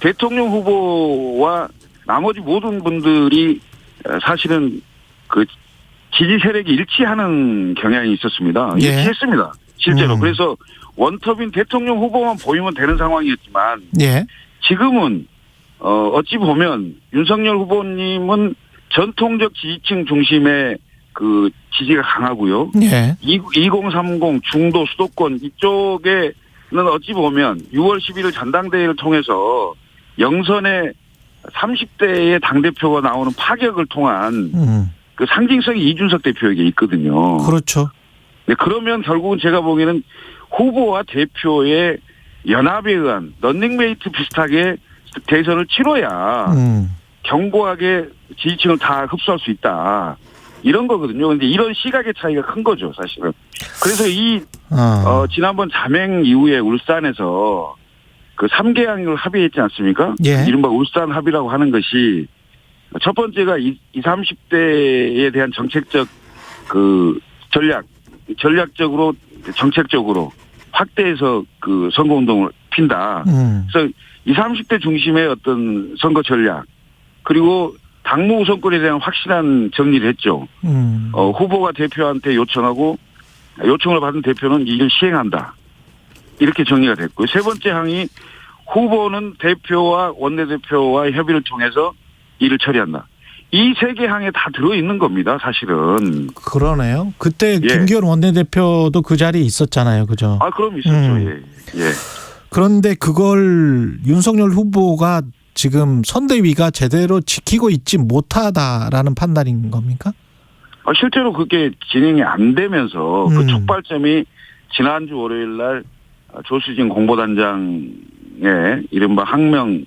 대통령 후보와 나머지 모든 분들이 사실은 그 지지 세력이 일치하는 경향이 있었습니다. 예. 일치했습니다. 실제로. 그래서 원톱인 대통령 후보만 보이면 되는 상황이었지만 예. 지금은 어찌 보면 윤석열 후보님은 전통적 지지층 중심의 그 지지가 강하고요. 예. 2030 중도 수도권 이쪽에는 어찌 보면 6월 11일 전당대회를 통해서 영선의 30대의 당대표가 나오는 파격을 통한 그 상징성이 이준석 대표에게 있거든요. 그렇죠. 네, 그러면 결국은 제가 보기에는 후보와 대표의 연합에 의한 런닝메이트 비슷하게 대선을 치러야 견고하게 지지층을 다 흡수할 수 있다. 이런 거거든요. 근데 이런 시각의 차이가 큰 거죠, 사실은. 그래서 지난번 잠행 이후에 울산에서 그 3개항을 합의했지 않습니까? 예. 이른바 울산 합의라고 하는 것이 첫 번째가 20, 30대에 대한 정책적 그 전략적으로 정책적으로 확대해서 그 선거운동을 핀다. 그래서 20, 30대 중심의 어떤 선거 전략 그리고 당무 우선권에 대한 확실한 정리를 했죠. 후보가 대표한테 요청을 받은 대표는 이를 시행한다. 이렇게 정리가 됐고요. 세 번째 항이 후보는 대표와 원내대표와 협의를 통해서 일을 처리한다. 이 세 개 항에 다 들어있는 겁니다, 사실은. 그러네요. 그때 예. 김기현 원내대표도 그 자리에 있었잖아요. 그죠? 아, 그럼 있었죠. 예. 그런데 그걸 윤석열 후보가 지금 선대위가 제대로 지키고 있지 못하다라는 판단인 겁니까? 실제로 그게 진행이 안 되면서 그 촉발점이 지난주 월요일 날 조수진 공보단장의 이른바 항명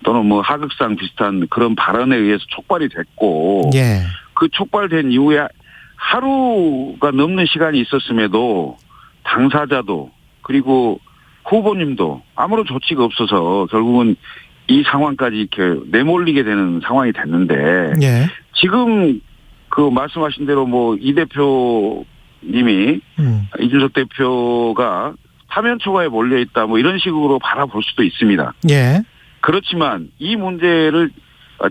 또는 하극상 비슷한 그런 발언에 의해서 촉발이 됐고 예. 그 촉발된 이후에 하루가 넘는 시간이 있었음에도 당사자도 그리고 후보님도 아무런 조치가 없어서 결국은 이 상황까지 이렇게 내몰리게 되는 상황이 됐는데 예. 지금 그 말씀하신 대로 이 대표님이 이준석 대표가 파면 초과에 몰려 있다 이런 식으로 바라볼 수도 있습니다. 예. 그렇지만 이 문제를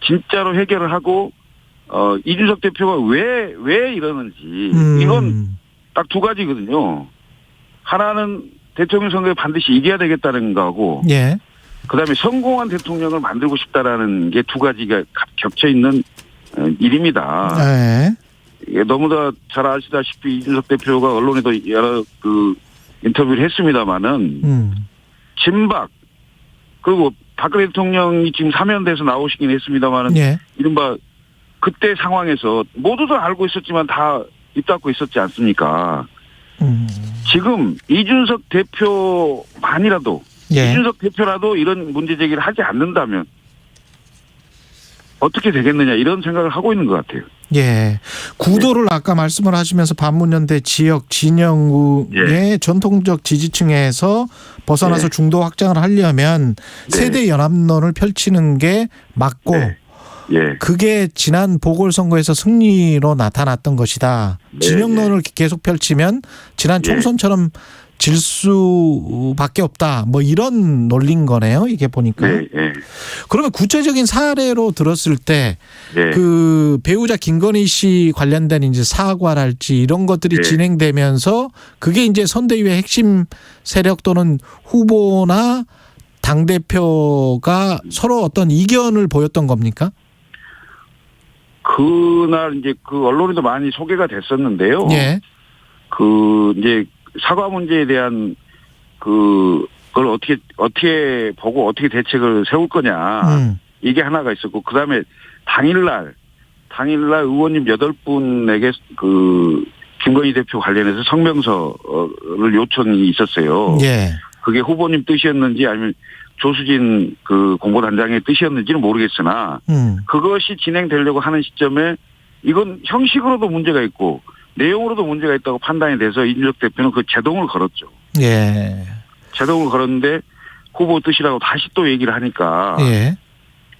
진짜로 해결을 하고 이준석 대표가 왜 이러는지 이건 딱 두 가지거든요. 하나는 대통령 선거에 반드시 이겨야 되겠다는 거고 예. 그다음에 성공한 대통령을 만들고 싶다라는 게 두 가지가 겹쳐 있는 일입니다. 예. 너무나 잘 아시다시피 이준석 대표가 언론에도 여러 인터뷰를 했습니다마는 진박 그리고 박근혜 대통령이 지금 사면돼서 나오시긴 했습니다마는 예. 이른바 그때 상황에서 모두들 알고 있었지만 다 입 닫고 있었지 않습니까? 지금 이준석 대표만이라도 예. 이준석 대표라도 이런 문제 제기를 하지 않는다면 어떻게 되겠느냐 이런 생각을 하고 있는 것 같아요. 예. 구도를 아까 말씀을 하시면서 반문연대 지역 진영의 전통적 지지층에서 벗어나서 중도 확장을 하려면 세대 연합론을 펼치는 게 맞고 그게 지난 보궐선거에서 승리로 나타났던 것이다. 진영론을 계속 펼치면 지난 총선처럼 질 수밖에 없다. 이런 논리인 거네요. 이게 보니까. 그러면 구체적인 사례로 들었을 때 그 배우자 김건희 씨 관련된 이제 사과랄지 이런 것들이 진행되면서 그게 이제 선대위의 핵심 세력 또는 후보나 당대표가 서로 어떤 이견을 보였던 겁니까? 그날 이제 그 언론에도 많이 소개가 됐었는데요. 그 이제 사과 문제에 대한 그걸 어떻게 보고 어떻게 대책을 세울 거냐 이게 하나가 있었고 그다음에 당일날 의원님 8분에게 그 김건희 대표 관련해서 성명서를 요청이 있었어요. 그게 후보님 뜻이었는지 아니면 조수진 그 공보단장의 뜻이었는지는 모르겠으나 그것이 진행되려고 하는 시점에 이건 형식으로도 문제가 있고 내용으로도 문제가 있다고 판단이 돼서 이준석 대표는 그 제동을 걸었죠. 제동을 걸었는데 후보 뜻이라고 다시 또 얘기를 하니까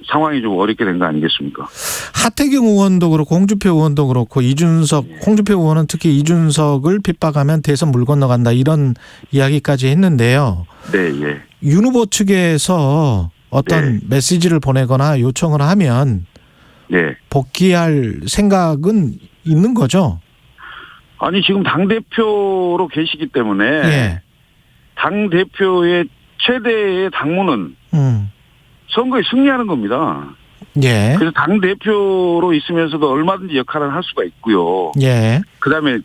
상황이 좀 어렵게 된 거 아니겠습니까? 하태경 의원도 그렇고 홍준표 의원도 그렇고 이준석, 홍준표 의원은 특히 이준석을 핍박하면 대선 물 건너간다 이런 이야기까지 했는데요. 네, 예. 윤 후보 측에서 어떤 메시지를 보내거나 요청을 하면 복귀할 생각은 있는 거죠? 아니 지금 당대표로 계시기 때문에 당대표의 최대의 당무는 선거에 승리하는 겁니다. 예. 그래서 당대표로 있으면서도 얼마든지 역할을 할 수가 있고요. 예. 그다음에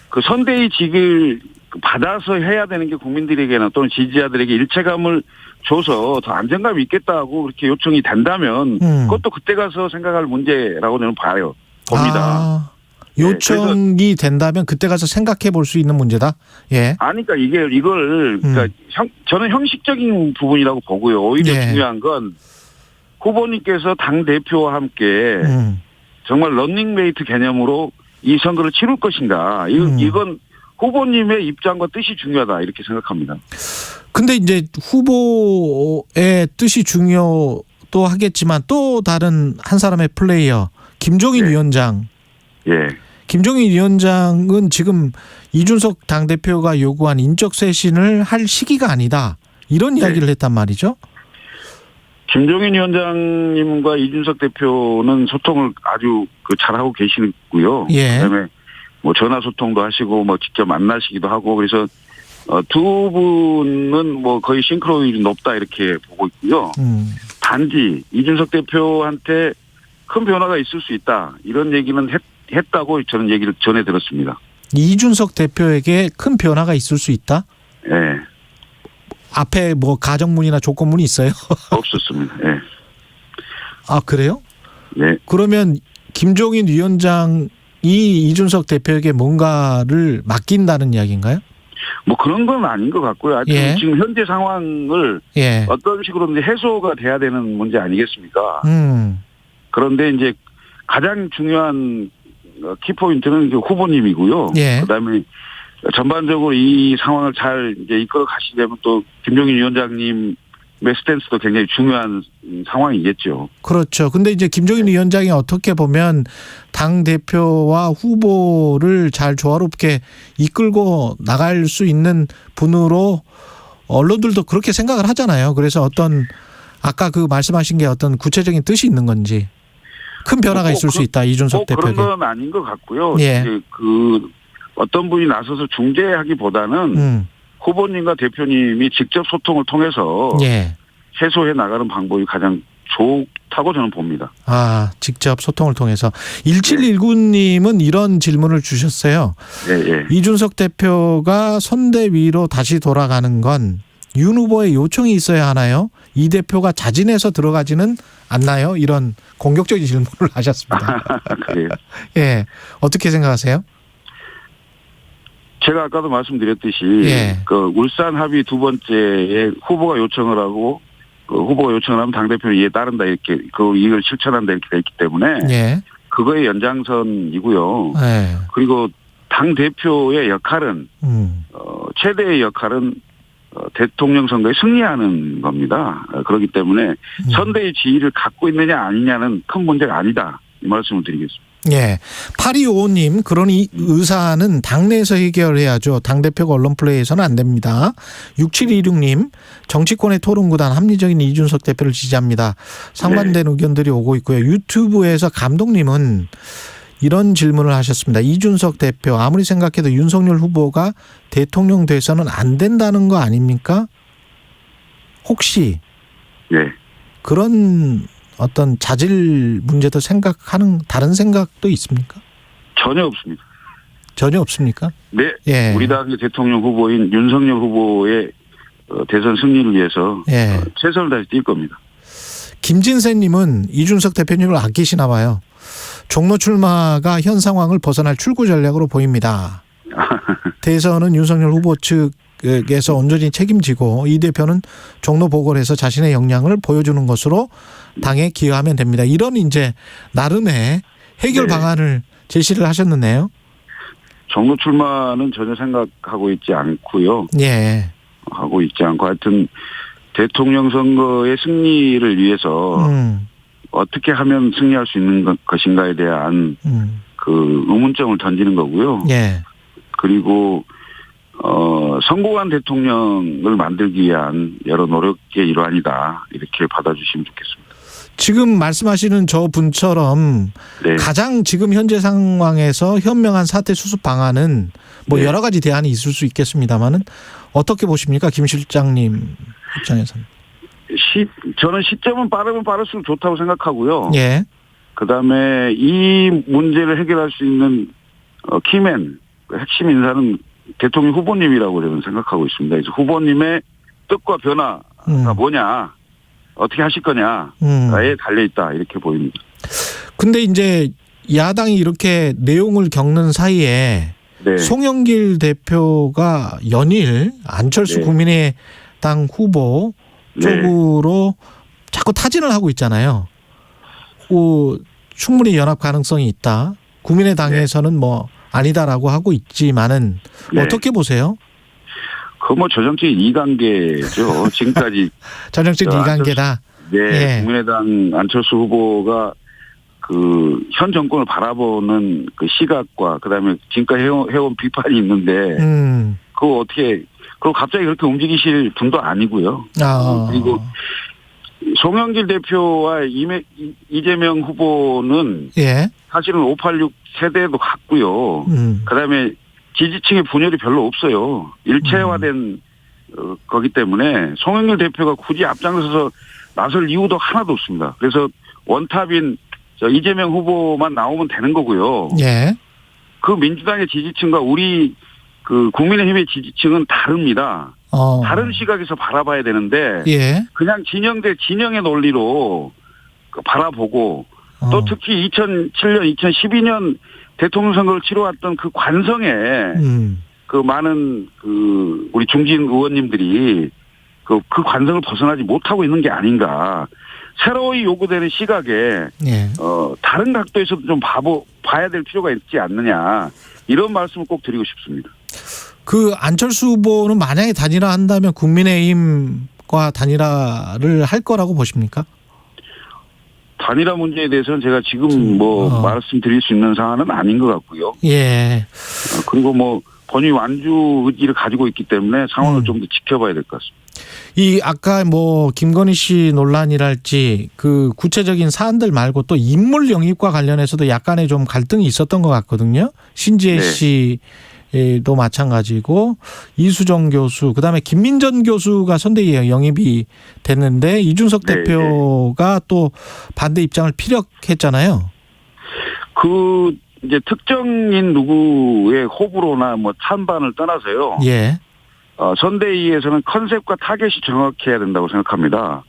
그 선대위직을 받아서 해야 되는 게 국민들에게나 또는 지지자들에게 일체감을 줘서 더 안정감이 있겠다고 그렇게 요청이 된다면 그것도 그때 가서 생각할 문제라고 저는 봅니다. 요청이 된다면 그때 가서 생각해 볼 수 있는 문제다? 예. 아니, 그러니까 이걸, 그러니까 저는 형식적인 부분이라고 보고요. 오히려 중요한 건 후보님께서 당대표와 함께 정말 런닝메이트 개념으로 이 선거를 치룰 것인가. 이건 후보님의 입장과 뜻이 중요하다. 이렇게 생각합니다. 근데 이제 후보의 뜻이 중요도 하겠지만 또 다른 한 사람의 플레이어, 김종인 위원장. 김종인 위원장은 지금 이준석 당대표가 요구한 인적 쇄신을 할 시기가 아니다. 이런 이야기를 했단 말이죠. 김종인 위원장님과 이준석 대표는 소통을 아주 잘하고 계시고요. 그다음에 뭐 전화 소통도 하시고 뭐 직접 만나시기도 하고 그래서 두 분은 뭐 거의 싱크로율이 높다 이렇게 보고 있고요. 단지 이준석 대표한테 큰 변화가 있을 수 있다. 이런 얘기는 했다고 저는 얘기를 전해 들었습니다. 이준석 대표에게 큰 변화가 있을 수 있다? 네. 앞에 뭐 가정문이나 조건문이 있어요? 없었습니다. 네. 아, 그래요? 네. 그러면 김종인 위원장이 이준석 대표에게 뭔가를 맡긴다는 이야기인가요? 뭐 그런 건 아닌 것 같고요. 하여튼 지금 현재 상황을 어떤 식으로든지 해소가 돼야 되는 문제 아니겠습니까? 그런데 이제 가장 중요한 키포인트는 후보님이고요. 그다음에 전반적으로 이 상황을 잘 이제 이끌어 가시려면 또 김종인 위원장님의 스탠스도 굉장히 중요한 상황이겠죠. 그렇죠. 근데 이제 김종인 위원장이 어떻게 보면 당 대표와 후보를 잘 조화롭게 이끌고 나갈 수 있는 분으로 언론들도 그렇게 생각을 하잖아요. 그래서 어떤 아까 그 말씀하신 게 어떤 구체적인 뜻이 있는 건지. 큰 변화가 있을 수 있다. 이준석 대표에게. 그런 건 아닌 것 같고요. 그 어떤 분이 나서서 중재하기보다는 후보님과 대표님이 직접 소통을 통해서 해소해 나가는 방법이 가장 좋다고 저는 봅니다. 아, 직접 소통을 통해서. 1719님은 이런 질문을 주셨어요. 이준석 대표가 선대위로 다시 돌아가는 건 윤 후보의 요청이 있어야 하나요? 이 대표가 자진해서 들어가지는 않나요? 이런 공격적인 질문을 하셨습니다. 그래요? 예. 어떻게 생각하세요? 제가 아까도 말씀드렸듯이 그 울산 합의 두 번째에 후보가 요청을 하고 후보가 요청을 하면 당대표는 이에 따른다 이렇게 이걸 실천한다 이렇게 돼 있기 때문에 그거의 연장선이고요. 그리고 당대표의 역할은 최대의 역할은 대통령 선거에 승리하는 겁니다. 그렇기 때문에 선대의 지위를 갖고 있느냐 아니냐는 큰 문제가 아니다. 이 말씀을 드리겠습니다. 8255님, 그런 의사는 당내에서 해결해야죠. 당대표가 언론 플레이에서는 안 됩니다. 6726님, 정치권의 토론구단 합리적인 이준석 대표를 지지합니다. 상반된 의견들이 오고 있고요. 유튜브에서 감독님은 이런 질문을 하셨습니다. 이준석 대표 아무리 생각해도 윤석열 후보가 대통령 돼서는 안 된다는 거 아닙니까? 혹시 그런 어떤 자질 문제도 생각하는 다른 생각도 있습니까? 전혀 없습니다. 전혀 없습니까? 네. 우리 당의 대통령 후보인 윤석열 후보의 대선 승리를 위해서 최선을 다해 뛸 겁니다. 김진세님은 이준석 대표님을 아끼시나 봐요. 종로 출마가 현 상황을 벗어날 출구 전략으로 보입니다. 대선은 윤석열 후보 측에서 온전히 책임지고 이 대표는 종로 보궐에서 자신의 역량을 보여주는 것으로 당에 기여하면 됩니다. 이런 이제 나름의 해결 방안을 제시를 하셨는데요. 종로 출마는 전혀 생각하고 있지 않고요. 하고 있지 않고 하여튼 대통령 선거의 승리를 위해서 어떻게 하면 승리할 수 있는 것인가에 대한 그 의문점을 던지는 거고요. 예. 그리고 성공한 대통령을 만들기 위한 여러 노력의 일환이다. 이렇게 받아주시면 좋겠습니다. 지금 말씀하시는 저 분처럼 네. 가장 지금 현재 상황에서 현명한 사태 수습 방안은 뭐 네. 여러 가지 대안이 있을 수 있겠습니다만은 어떻게 보십니까, 김 실장님 입장에서는? 저는 시점은 빠르면 빠를수록 좋다고 생각하고요. 예. 그다음에 이 문제를 해결할 수 있는 키맨, 핵심 인사는 대통령 후보님이라고 저는 생각하고 있습니다. 그래서 후보님의 뜻과 변화가 뭐냐, 어떻게 하실 거냐에 달려있다, 이렇게 보입니다. 근데 이제 야당이 이렇게 내용을 겪는 사이에 네. 송영길 대표가 연일 안철수 네. 국민의당 후보 쪽으로 자꾸 타진을 하고 있잖아요. 충분히 연합 가능성이 있다. 국민의당에서는 뭐 아니다라고 하고 있지만은 어떻게 보세요? 그 뭐 전형적인 이관계죠. 지금까지 전형적인 이관계다. 네, 국민의당 안철수 후보가 그 현 정권을 바라보는 그 시각과 그다음에 지금까지 해온 비판이 있는데 그거 어떻게 그리고 갑자기 그렇게 움직이실 분도 아니고요. 그리고 송영길 대표와 이재명 후보는 사실은 586 세대도 같고요. 그다음에 지지층의 분열이 별로 없어요. 일체화된 거기 때문에 송영길 대표가 굳이 앞장서서 나설 이유도 하나도 없습니다. 그래서 원탑인 이재명 후보만 나오면 되는 거고요. 그 민주당의 지지층과 우리 그 국민의힘의 지지층은 다릅니다. 다른 시각에서 바라봐야 되는데 그냥 진영 대 진영의 논리로 바라보고 또 특히 2007년, 2012년 대통령 선거를 치러왔던 그 관성에 그 많은 그 우리 중진 의원님들이 그 관성을 벗어나지 못하고 있는 게 아닌가. 새로이 요구되는 시각에 다른 각도에서도 좀 봐야 될 필요가 있지 않느냐. 이런 말씀을 꼭 드리고 싶습니다. 그 안철수 후보는 만약에 단일화한다면 국민의힘과 단일화를 할 거라고 보십니까? 단일화 문제에 대해서는 제가 지금 뭐 말씀드릴 수 있는 상황은 아닌 것 같고요. 그리고 뭐 권위 완주 의지를 가지고 있기 때문에 상황을 좀 더 지켜봐야 될 것 같습니다. 이 아까 뭐 김건희 씨 논란이랄지 그 구체적인 사안들 말고 또 인물 영입과 관련해서도 약간의 좀 갈등이 있었던 것 같거든요. 신지혜 씨도 마찬가지고 이수정 교수, 그다음에 김민전 교수가 선대위에 영입이 됐는데 이준석 대표가 또 반대 입장을 피력했잖아요. 그 이제 특정인 누구의 호불호나 뭐 찬반을 떠나서요. 선대위에서는 컨셉과 타겟이 정확해야 된다고 생각합니다.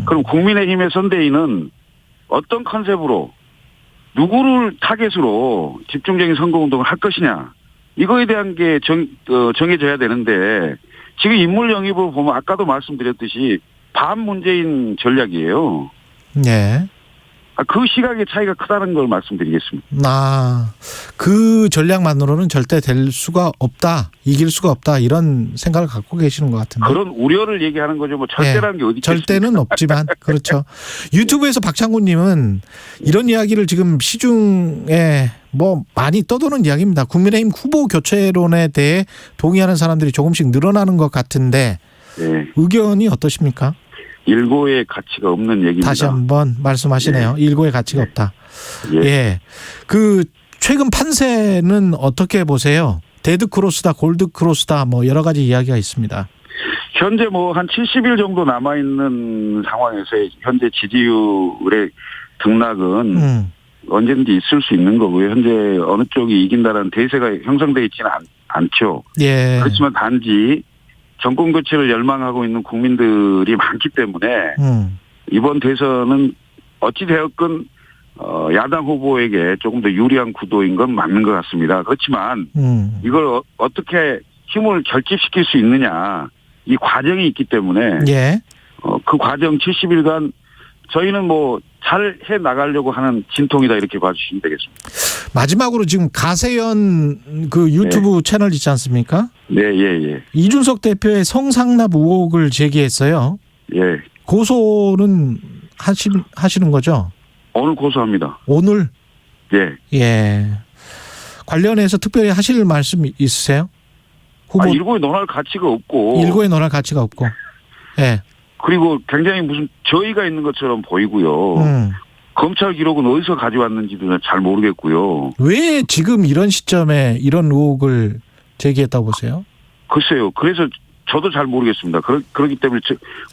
그럼 국민의힘의 선대위는 어떤 컨셉으로 누구를 타겟으로 집중적인 선거운동을 할 것이냐, 이거에 대한 게 정해져야 되는데 지금 인물 영입을 보면 아까도 말씀드렸듯이 반문재인 전략이에요. 그 시각의 차이가 크다는 걸 말씀드리겠습니다. 그 전략만으로는 절대 될 수가 없다, 이길 수가 없다, 이런 생각을 갖고 계시는 것 같은데. 그런 우려를 얘기하는 거죠. 뭐 절대라는 게 어디 있겠습니까? 절대는 없지만 그렇죠. 유튜브에서 박창구님은 이런 이야기를 지금 시중에 뭐 많이 떠도는 이야기입니다. 국민의힘 후보 교체론에 대해 동의하는 사람들이 조금씩 늘어나는 것 같은데 의견이 어떠십니까? 일고의 가치가 없는 얘기입니다. 다시 한번 말씀하시네요. 일고의 가치가 없다. 그 최근 판세는 어떻게 보세요? 데드 크로스다, 골드 크로스다, 뭐 여러 가지 이야기가 있습니다. 현재 뭐 한 70일 정도 남아 있는 상황에서 현재 지지율의 등락은 언제든지 있을 수 있는 거고요. 현재 어느 쪽이 이긴다라는 대세가 형성되어 있지는 않죠. 그렇지만 단지 정권 교체를 열망하고 있는 국민들이 많기 때문에 이번 대선은 어찌 되었건 야당 후보에게 조금 더 유리한 구도인 건 맞는 것 같습니다. 그렇지만 이걸 어떻게 힘을 결집시킬 수 있느냐, 이 과정이 있기 때문에 그 과정 70일간 저희는 뭐 잘 해 나가려고 하는 진통이다, 이렇게 봐주시면 되겠습니다. 마지막으로 지금 가세연 그 유튜브 채널 있지 않습니까? 이준석 대표의 성상납 의혹을 제기했어요. 고소는 하시는 거죠? 오늘 고소합니다. 오늘? 예. 예. 관련해서 특별히 하실 말씀 있으세요? 후보. 일고에 논할 가치가 없고. 일고에 논할 가치가 없고. 예. 그리고 굉장히 무슨 저희가 있는 것처럼 보이고요. 검찰 기록은 어디서 가져왔는지도 잘 모르겠고요. 왜 지금 이런 시점에 이런 의혹을 제기했다고 보세요? 글쎄요. 그래서 저도 잘 모르겠습니다. 그렇기 때문에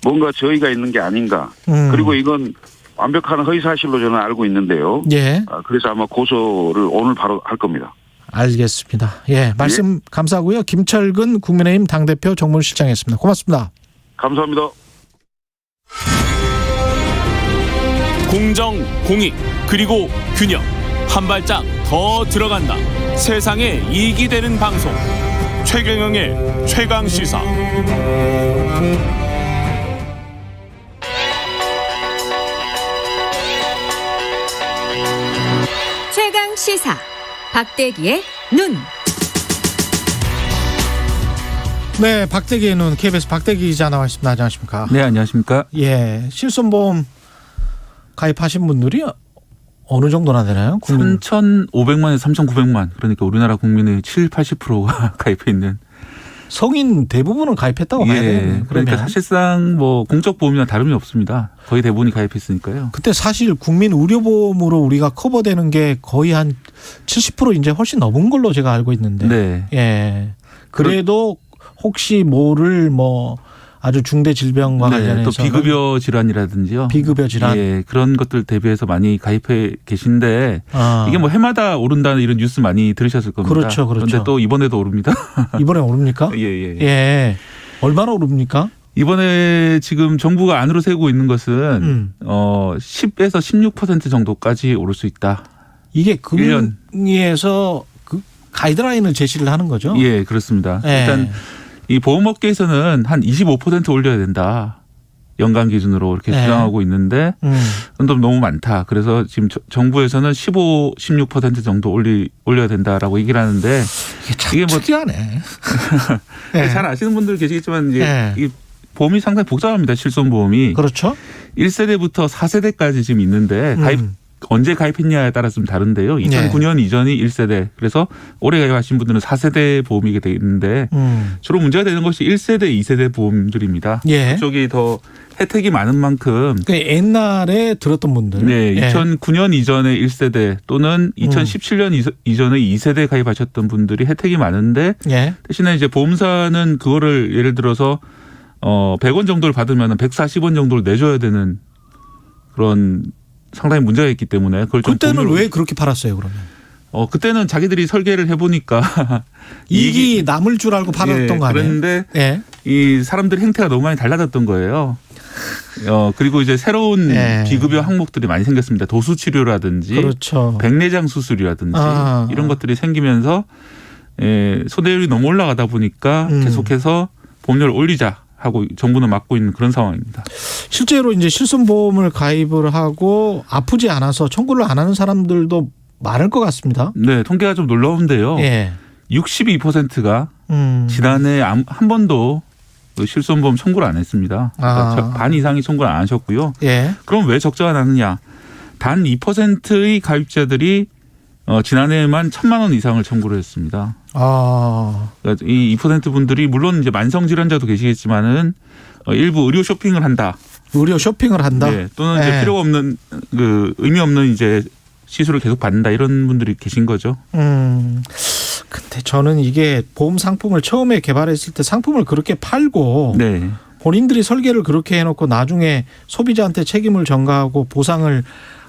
뭔가 저희가 있는 게 아닌가. 그리고 이건 완벽한 허위사실로 저는 알고 있는데요. 예. 그래서 아마 고소를 오늘 바로 할 겁니다. 알겠습니다. 예, 말씀 감사하고요. 김철근 국민의힘 당대표 정무실장이었습니다. 고맙습니다. 감사합니다. 공정, 공익, 그리고 균형. 한 발짝 더 들어간다. 세상에 이익이 되는 방송. 최경영의 최강시사. 최강시사. 박대기의 눈. 네, 박대기의 눈 KBS 박대기 기자 나와 있습니다. 안녕하십니까? 네, 안녕하십니까? 예, 실손보험 가입하신 분들이 어느 정도나 되나요? 3,500만에서 3,900만. 그러니까 우리나라 국민의 70-80%가 가입해 있는. 성인 대부분은 가입했다고 봐야 돼요. 그러니까 사실상 뭐 공적 보험이나 다름이 없습니다. 거의 대부분이 가입했으니까요. 그때 사실 국민 의료보험으로 우리가 커버되는 게 거의 한 70% 이제 훨씬 넘은 걸로 제가 알고 있는데. 네. 예. 그래도 혹시 모를 뭐 아주 중대 질병과 관련해서 또 비급여 질환이라든지요. 비급여 질환. 예, 그런 것들 대비해서 많이 가입해 계신데 이게 뭐 해마다 오른다는 이런 뉴스 많이 들으셨을 겁니다. 그렇죠. 그런데 또 이번에도 오릅니다. 이번에 오릅니까? 예. 얼마나 오릅니까? 이번에 지금 정부가 안으로 세우고 있는 것은 10에서 16% 정도까지 오를 수 있다. 이게 금융위에서 그 가이드라인을 제시를 하는 거죠? 예, 그렇습니다. 일단 이 보험업계에서는 한 25% 올려야 된다. 연간 기준으로 이렇게 주장하고 있는데 그건 너무 많다. 그래서 지금 정부에서는 15, 16% 정도 올려야 된다라고 얘기를 하는데 이게 뭐 특이하네. 잘 아시는 분들 계시겠지만 이제 이 보험이 상당히 복잡합니다. 실손보험이. 그렇죠. 1세대부터 4세대까지 지금 있는데 언제 가입했냐에 따라서 좀 다른데요. 2009년 이전이 1세대. 그래서 올해 가입하신 분들은 4세대 보험이게 되어 있는데 주로 문제가 되는 것이 1세대, 2세대 보험들입니다. 그쪽이 더 혜택이 많은 만큼. 그러니까 옛날에 들었던 분들. 네. 2009년 이전에 1세대 또는 2017년 이전에 2세대 가입하셨던 분들이 혜택이 많은데 대신에 이제 보험사는 그거를 예를 들어서 100원 정도를 받으면 140원 정도를 내줘야 되는 그런 상당히 문제가 있기 때문에 그걸 좀 그때는 왜 그렇게 팔았어요, 그러면? 그때는 자기들이 설계를 해보니까 이익이 남을 줄 알고 팔았던 거 아니에요? 그런데 이 사람들 행태가 너무 많이 달라졌던 거예요. 그리고 이제 새로운 비급여 항목들이 많이 생겼습니다. 도수치료라든지 그렇죠. 백내장 수술이라든지 이런 것들이 생기면서 소대율이 너무 올라가다 보니까 계속해서 보험료를 올리자 하고 정부는 막고 있는 그런 상황입니다. 실제로 이제 실손보험을 가입을 하고 아프지 않아서 청구를 안 하는 사람들도 많을 것 같습니다. 네, 통계가 좀 놀라운데요. 62%가 지난해 한 번도 실손보험 청구를 안 했습니다. 그러니까 반 이상이 청구를 안 하셨고요. 그럼 왜 적자가 나느냐? 단 2%의 가입자들이 지난해에만 1,000만 원 이상을 청구를 했습니다. 그러니까 이 2% 분들이 물론 이제 만성 질환자도 계시겠지만은 일부 의료 쇼핑을 한다. 의료 쇼핑을 한다. 네, 또는 이제 필요가 없는 그 의미 없는 이제 시술을 계속 받는다 이런 분들이 계신 거죠. 근데 저는 이게 보험 상품을 처음에 개발했을 때 상품을 그렇게 팔고 본인들이 설계를 그렇게 해놓고 나중에 소비자한테 책임을 전가하고 보상을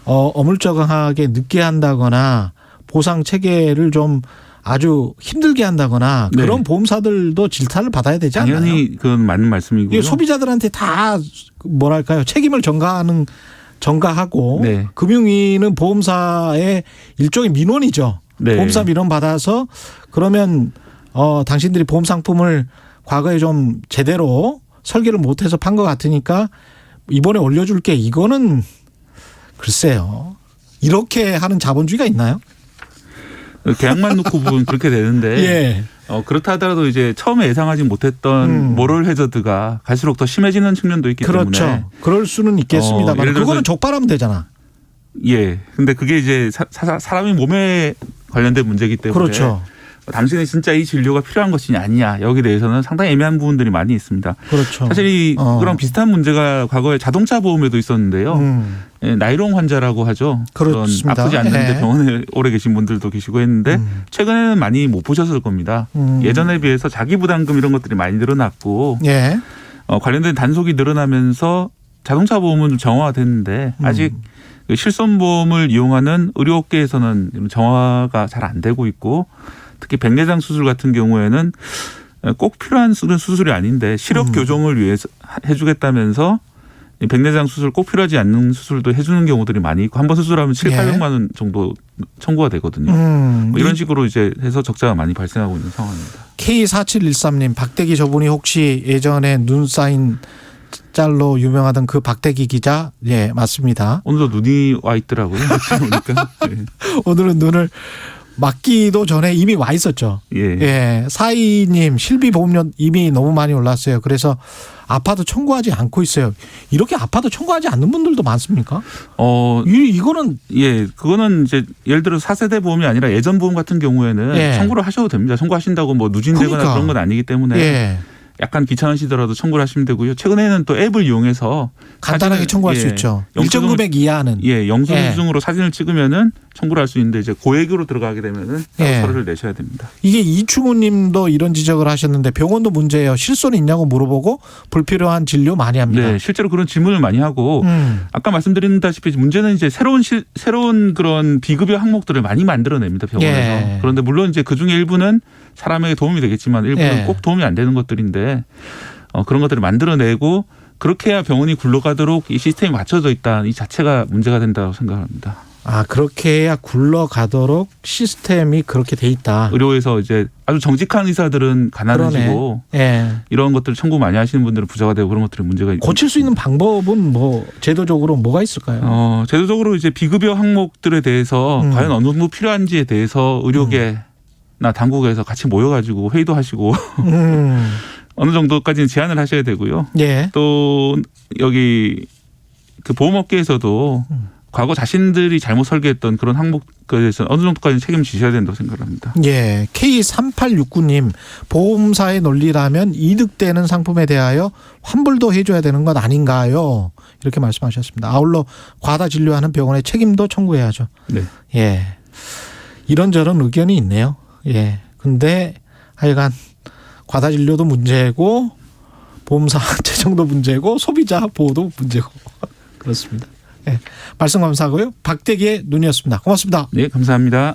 어물쩍하게 늦게 한다거나 보상 체계를 좀 아주 힘들게 한다거나 그런 보험사들도 질타를 받아야 되지 않나요? 당연히 그건 맞는 말씀이고요. 소비자들한테 다 뭐랄까요? 책임을 전가하고 금융위는 보험사의 일종의 민원이죠. 보험사 민원 받아서 그러면 당신들이 보험 상품을 과거에 좀 제대로 설계를 못해서 판 것 같으니까 이번에 올려줄게. 이거는 글쎄요. 이렇게 하는 자본주의가 있나요? 계약만 놓고 보면 그렇게 되는데 그렇다 하더라도 이제 처음에 예상하지 못했던 모럴 해저드가 갈수록 더 심해지는 측면도 있기 때문에 그럴 수는 있겠습니다만 그거는 적발하면 되잖아. 예. 근데 그게 이제 사람의 몸에 관련된 문제이기 때문에 그렇죠. 당신이 진짜 이 진료가 필요한 것이냐 아니냐 여기 대해서는 상당히 애매한 부분들이 많이 있습니다. 그렇죠. 사실 그런 비슷한 문제가 과거에 자동차 보험에도 있었는데요. 예, 나이롱 환자라고 하죠. 그렇습니다. 그런 아프지 않는데 예. 병원에 오래 계신 분들도 계시고 했는데 최근에는 많이 못 보셨을 겁니다. 예전에 비해서 자기 부담금 이런 것들이 많이 늘어났고 예. 관련된 단속이 늘어나면서 자동차 보험은 좀 정화됐는데 아직 실손보험을 이용하는 의료업계에서는 이런 정화가 잘 안 되고 있고 특히 백내장 수술 같은 경우에는 꼭 필요한 수술이 아닌데 시력 교정을 위해서 해주겠다면서 백내장 수술 꼭 필요하지 않는 수술도 해주는 경우들이 많이 있고 한 번 수술하면 700~800만 원 정도 청구가 되거든요. 뭐 이런 식으로 이제 해서 적자가 많이 발생하고 있는 상황입니다. K4713님 박대기 저분이 혹시 예전에 눈 쌓인 짤로 유명하던 그 박대기 기자? 예, 맞습니다. 오늘도 눈이 와 있더라고요. 보니까. 네. 오늘은 눈을 맞기도 전에 이미 와 있었죠. 예. 예. 사이님 실비보험료 이미 너무 많이 올랐어요. 그래서 아파도 청구하지 않고 있어요. 이렇게 아파도 청구하지 않는 분들도 많습니까? 이거는 예, 그거는 이제 예를 들어 4세대 보험이 아니라 예전 보험 같은 경우에는 예. 청구를 하셔도 됩니다. 청구하신다고 뭐 누진되거나 그러니까. 그런 건 아니기 때문에 예. 약간 귀찮으시더라도 청구를 하시면 되고요. 최근에는 또 앱을 이용해서 간단하게 청구할 수 있죠. 일정 금액 이하는. 예, 영수증으로 사진을 찍으면은 청구를 할 수 있는데 이제 고액으로 들어가게 되면은 예. 서류를 내셔야 됩니다. 이게 이충우 님도 이런 지적을 하셨는데 병원도 문제예요. 실손 있냐고 물어보고 불필요한 진료 많이 합니다. 네, 실제로 그런 질문을 많이 하고 아까 말씀드린다시피 문제는 이제 새로운 그런 비급여 항목들을 많이 만들어냅니다. 병원에서. 예. 그런데 물론 이제 그중에 일부는 사람에게 도움이 되겠지만 일부는 예. 꼭 도움이 안 되는 것들인데 그런 것들을 만들어내고 그렇게 해야 병원이 굴러가도록 이 시스템이 맞춰져 있다. 이 자체가 문제가 된다고 생각합니다. 아, 그렇게 해야 굴러가도록 시스템이 그렇게 돼 있다. 의료에서 이제 아주 정직한 의사들은 가난해지고 예. 이런 것들 청구 많이 하시는 분들은 부자가 되고 그런 것들이 문제가 있고. 고칠 수 있는 방법은 뭐 제도적으로 뭐가 있을까요? 제도적으로 이제 비급여 항목들에 대해서 과연 어느 정도 필요한지에 대해서 의료계나 당국에서 같이 모여가지고 회의도 하시고 어느 정도까지는 제한을 하셔야 되고요. 예. 또 여기 그 보험업계에서도 과거 자신들이 잘못 설계했던 그런 항목에 대해서 어느 정도까지 책임지셔야 된다고 생각합니다. 예. K3869님 보험사의 논리라면 이득되는 상품에 대하여 환불도 해줘야 되는 것 아닌가요? 이렇게 말씀하셨습니다. 아울러 과다 진료하는 병원의 책임도 청구해야죠. 네. 예. 이런저런 의견이 있네요. 예. 근데 하여간 과다 진료도 문제고 보험사 재정도 문제고 소비자 보호도 문제고 그렇습니다. 네, 말씀 감사하고요. 박대기의 눈이었습니다. 고맙습니다. 네, 감사합니다.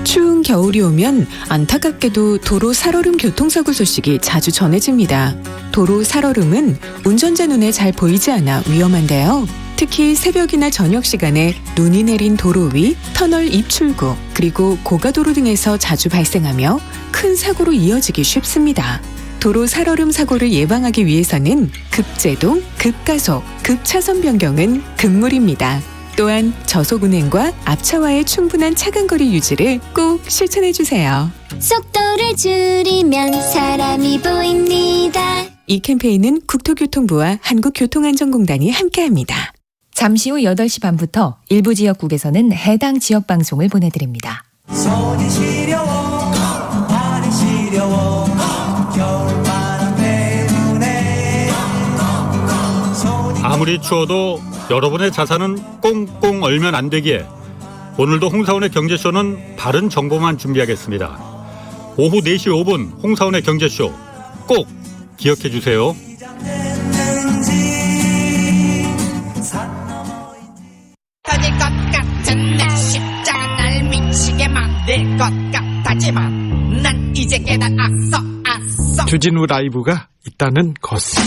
추운 겨울이 오면 안타깝게도 도로 살얼음 교통사고 소식이 자주 전해집니다. 도로 살얼음은 운전자 눈에 잘 보이지 않아 위험한데요. 특히 새벽이나 저녁 시간에 눈이 내린 도로 위, 터널 입출구, 그리고 고가도로 등에서 자주 발생하며 큰 사고로 이어지기 쉽습니다. 도로 살얼음 사고를 예방하기 위해서는 급제동, 급가속, 급차선 변경은 금물입니다. 또한 저속 운행과 앞차와의 충분한 차간거리 유지를 꼭 실천해 주세요. 속도를 줄이면 사람이 보입니다. 이 캠페인은 국토교통부와 한국교통안전공단이 함께합니다. 잠시 후 8시 반부터 일부 지역국에서는 해당 지역 방송을 보내드립니다. 손이 시려워 발이 시려워 겨울바람 때문에 아무리 추워도 여러분의 자산은 꽁꽁 얼면 안 되기에 오늘도 홍사원의 경제쇼는 바른 정보만 준비하겠습니다. 오후 4시 5분 홍사원의 경제쇼 꼭 기억해 주세요. 터질 것 같은 내 십자가 날 미치게 만들 것 같았지만 난 이제 깨달았어. 주진우 라이브가 있다는 것을.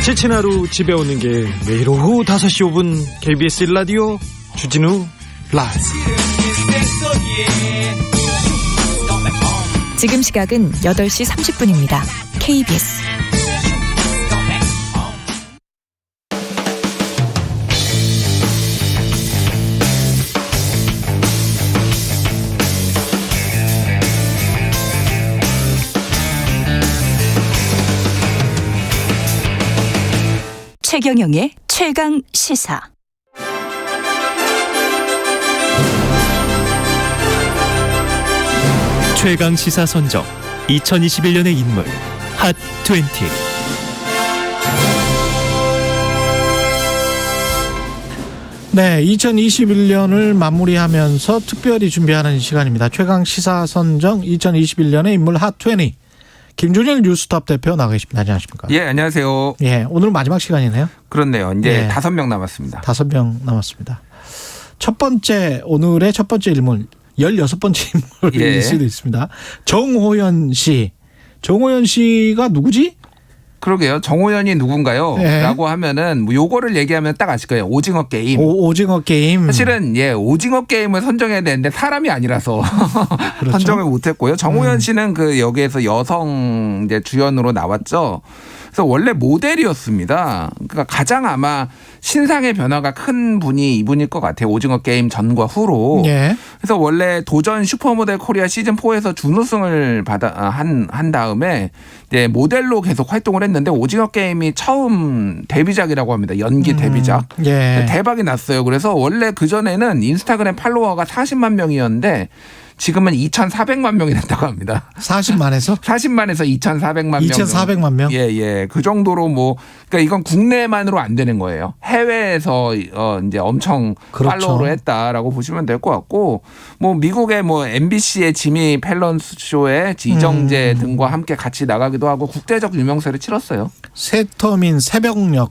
지친 하루 집에 오는 게 매일 오후 5시 5분 KBS 1라디오 주진우 라이브. 지금 시각은 8시 30분입니다. KBS 최경영의 최강 시사. 최강 시사 선정 2021년의 인물 핫 20. 네, 2021년을 마무리하면서 특별히 준비하는 시간입니다. 최강 시사 선정 2021년의 인물 핫 20. 김준일 뉴스톱 대표 나와 계십니다. 안녕하십니까? 예, 안녕하세요. 예, 오늘 마지막 시간이네요. 그렇네요. 이제 예. 5명 남았습니다. 5명 남았습니다. 오늘의 첫 번째 인물, 16번째 인물일 예. 수도 있습니다. 정호연 씨. 정호연 씨가 누구지? 그러게요. 정호연이 누군가요? 예. 라고 하면은 뭐 요거를 얘기하면 딱 아실 거예요. 오징어 게임. 오징어 게임. 사실은 오징어 게임을 선정해야 되는데 사람이 아니라서 그렇죠. 선정을 못했고요. 정호연 씨는 그 여기에서 여성 이제 주연으로 나왔죠. 그래서 원래 모델이었습니다. 그러니까 가장 아마 신상의 변화가 큰 분이 이분일 것 같아요. 오징어 게임 전과 후로. 예. 그래서 원래 도전 슈퍼모델 코리아 시즌 4에서 준우승을 한 다음에 이제 모델로 계속 활동을 했는데 오징어 게임이 처음 데뷔작이라고 합니다. 연기 데뷔작. 예. 대박이 났어요. 그래서 원래 그 전에는 인스타그램 팔로워가 40만 명이었는데 지금은 2,400만 명이 됐다고 합니다. 40만에서 2,400만 명. 2,400만 명? 예, 예. 그 정도로 그러니까 이건 국내만으로 안 되는 거예요. 해외에서 이제 엄청 그렇죠. 팔로우를 했다라고 보시면 될 것 같고 미국의 MBC의 지미 펠런 쇼에 이정재 등과 함께 같이 나가기도 하고 국제적 유명세를 치렀어요. 새터민 새벽녘을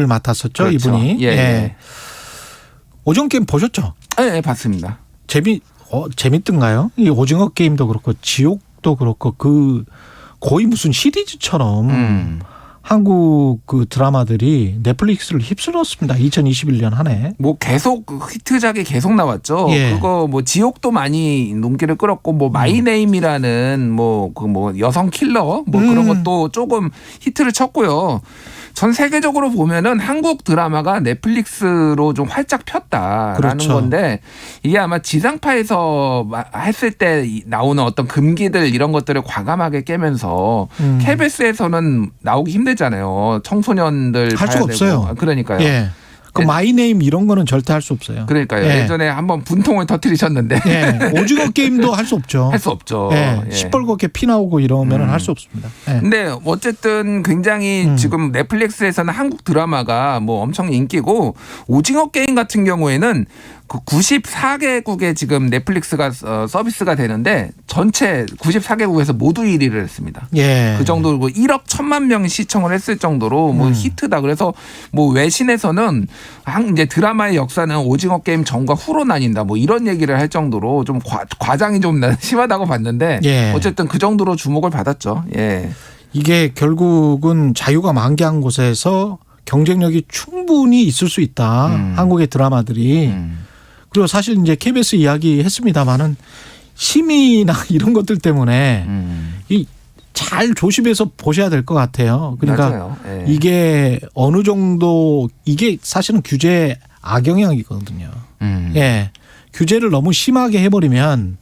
맡았었죠, 그렇죠. 이분이. 예, 예. 오징어 게임 보셨죠? 네, 봤습니다. 재밌던가요? 이 오징어 게임도 그렇고 지옥도 그렇고 거의 무슨 시리즈처럼 한국 그 드라마들이 넷플릭스를 휩쓸었습니다. 2021년 한 해. 계속 히트작이 계속 나왔죠. 예. 그거 지옥도 많이 눈길을 끌었고 마이 네임이라는 여성 킬러 그런 것도 조금 히트를 쳤고요. 전 세계적으로 보면은 한국 드라마가 넷플릭스로 좀 활짝 폈다라는 그렇죠. 건데 이게 아마 지상파에서 했을 때 나오는 어떤 금기들 이런 것들을 과감하게 깨면서 KBS에서는 나오기 힘들잖아요. 청소년들 할 수가 없어요. 그러니까요. 예. 마이네임 이런 거는 절대 할 수 없어요. 그러니까요. 예. 예전에 한번 분통을 터뜨리셨는데. 예. 오징어 게임도 할 수 없죠. 할 수 없죠. 예. 예. 시뻘겋게 피 나오고 이러면 할 수 없습니다. 예. 근데 어쨌든 굉장히 지금 넷플릭스에서는 한국 드라마가 엄청 인기고 오징어 게임 같은 경우에는 그 94개국에 지금 넷플릭스가 서비스가 되는데 전체 94개국에서 모두 1위를 했습니다. 예. 그 정도로 1억 1,000만 명이 시청을 했을 정도로 히트다. 그래서 외신에서는 이제 드라마의 역사는 오징어 게임 전과 후로 나뉜다. 이런 얘기를 할 정도로 좀 과장이 좀 심하다고 봤는데 예. 어쨌든 그 정도로 주목을 받았죠. 예. 이게 결국은 자유가 만개한 곳에서 경쟁력이 충분히 있을 수 있다. 한국의 드라마들이. 그리고 사실 이제 KBS 이야기 했습니다마는 심의나 이런 것들 때문에 잘 조심해서 보셔야 될 것 같아요. 그러니까 예. 이게 어느 정도 이게 사실은 규제 악영향이거든요. 예. 규제를 너무 심하게 해버리면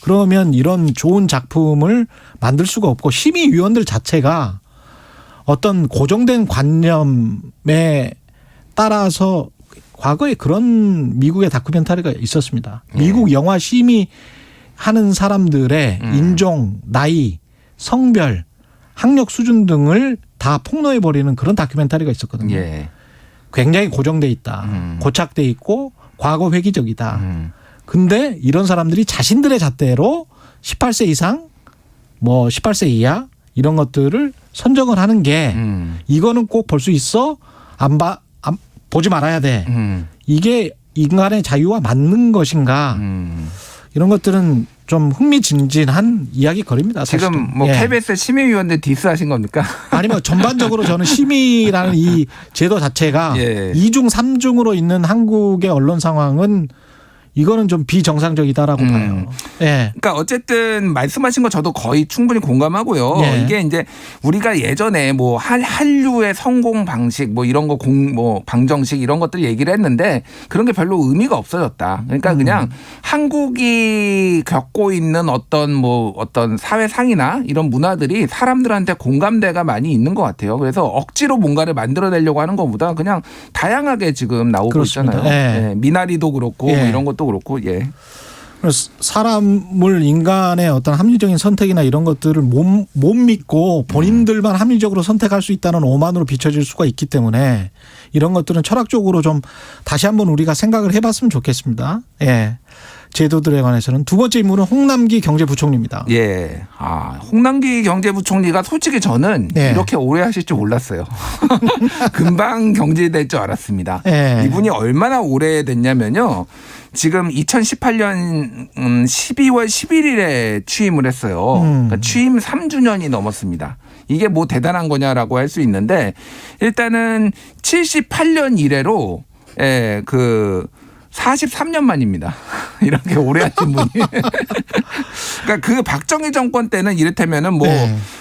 그러면 이런 좋은 작품을 만들 수가 없고 심의위원들 자체가 어떤 고정된 관념에 따라서 과거에 그런 미국의 다큐멘터리가 있었습니다. 미국 영화 심의하는 사람들의 인종, 나이, 성별, 학력 수준 등을 다 폭로해버리는 그런 다큐멘터리가 있었거든요. 예. 굉장히 고정돼 있다. 고착돼 있고 과거 회귀적이다. 근데 이런 사람들이 자신들의 잣대로 18세 이상 뭐 18세 이하 이런 것들을 선정을 하는 게 이거는 꼭 볼 수 있어. 보지 말아야 돼. 이게 인간의 자유와 맞는 것인가. 이런 것들은 좀 흥미진진한 이야기거리입니다. 사실은. 지금 뭐 KBS 심의위원들 디스하신 겁니까? 아니면 전반적으로 저는 심의라는 이 제도 자체가 2중 3중으로 있는 한국의 언론 상황은 이거는 좀 비정상적이다라고 봐요. 예. 그러니까 어쨌든 말씀하신 거 저도 거의 충분히 공감하고요. 예. 이게 이제 우리가 예전에 뭐 한류의 성공 방식 뭐 이런 거 뭐 방정식 이런 것들 얘기를 했는데 그런 게 별로 의미가 없어졌다. 그러니까 그냥 한국이 겪고 있는 어떤 사회상이나 이런 문화들이 사람들한테 공감대가 많이 있는 것 같아요. 그래서 억지로 뭔가를 만들어내려고 하는 것보다 그냥 다양하게 지금 나오고 그렇습니다. 있잖아요. 예. 예. 미나리도 그렇고 뭐 이런 것도 그렇고 예. 사람을 인간의 어떤 합리적인 선택이나 이런 것들을 못 믿고 본인들만 합리적으로 선택할 수 있다는 오만으로 비춰질 수가 있기 때문에 이런 것들은 철학적으로 좀 다시 한번 우리가 생각을 해봤으면 좋겠습니다. 예. 제도들에 관해서는 두 번째 인물은 홍남기 경제부총리입니다. 예. 홍남기 경제부총리가 솔직히 저는 이렇게 오래 하실 줄 몰랐어요. 금방 경질될 줄 알았습니다. 이분이 얼마나 오래 됐냐면요. 지금 2018년 12월 11일에 취임을 했어요. 그러니까 취임 3주년이 넘었습니다. 이게 뭐 대단한 거냐라고 할 수 있는데 일단은 78년 이래로 43년 만입니다. 이렇게 오래 하신 분이. 그러니까 그 박정희 정권 때는 이를테면은 뭐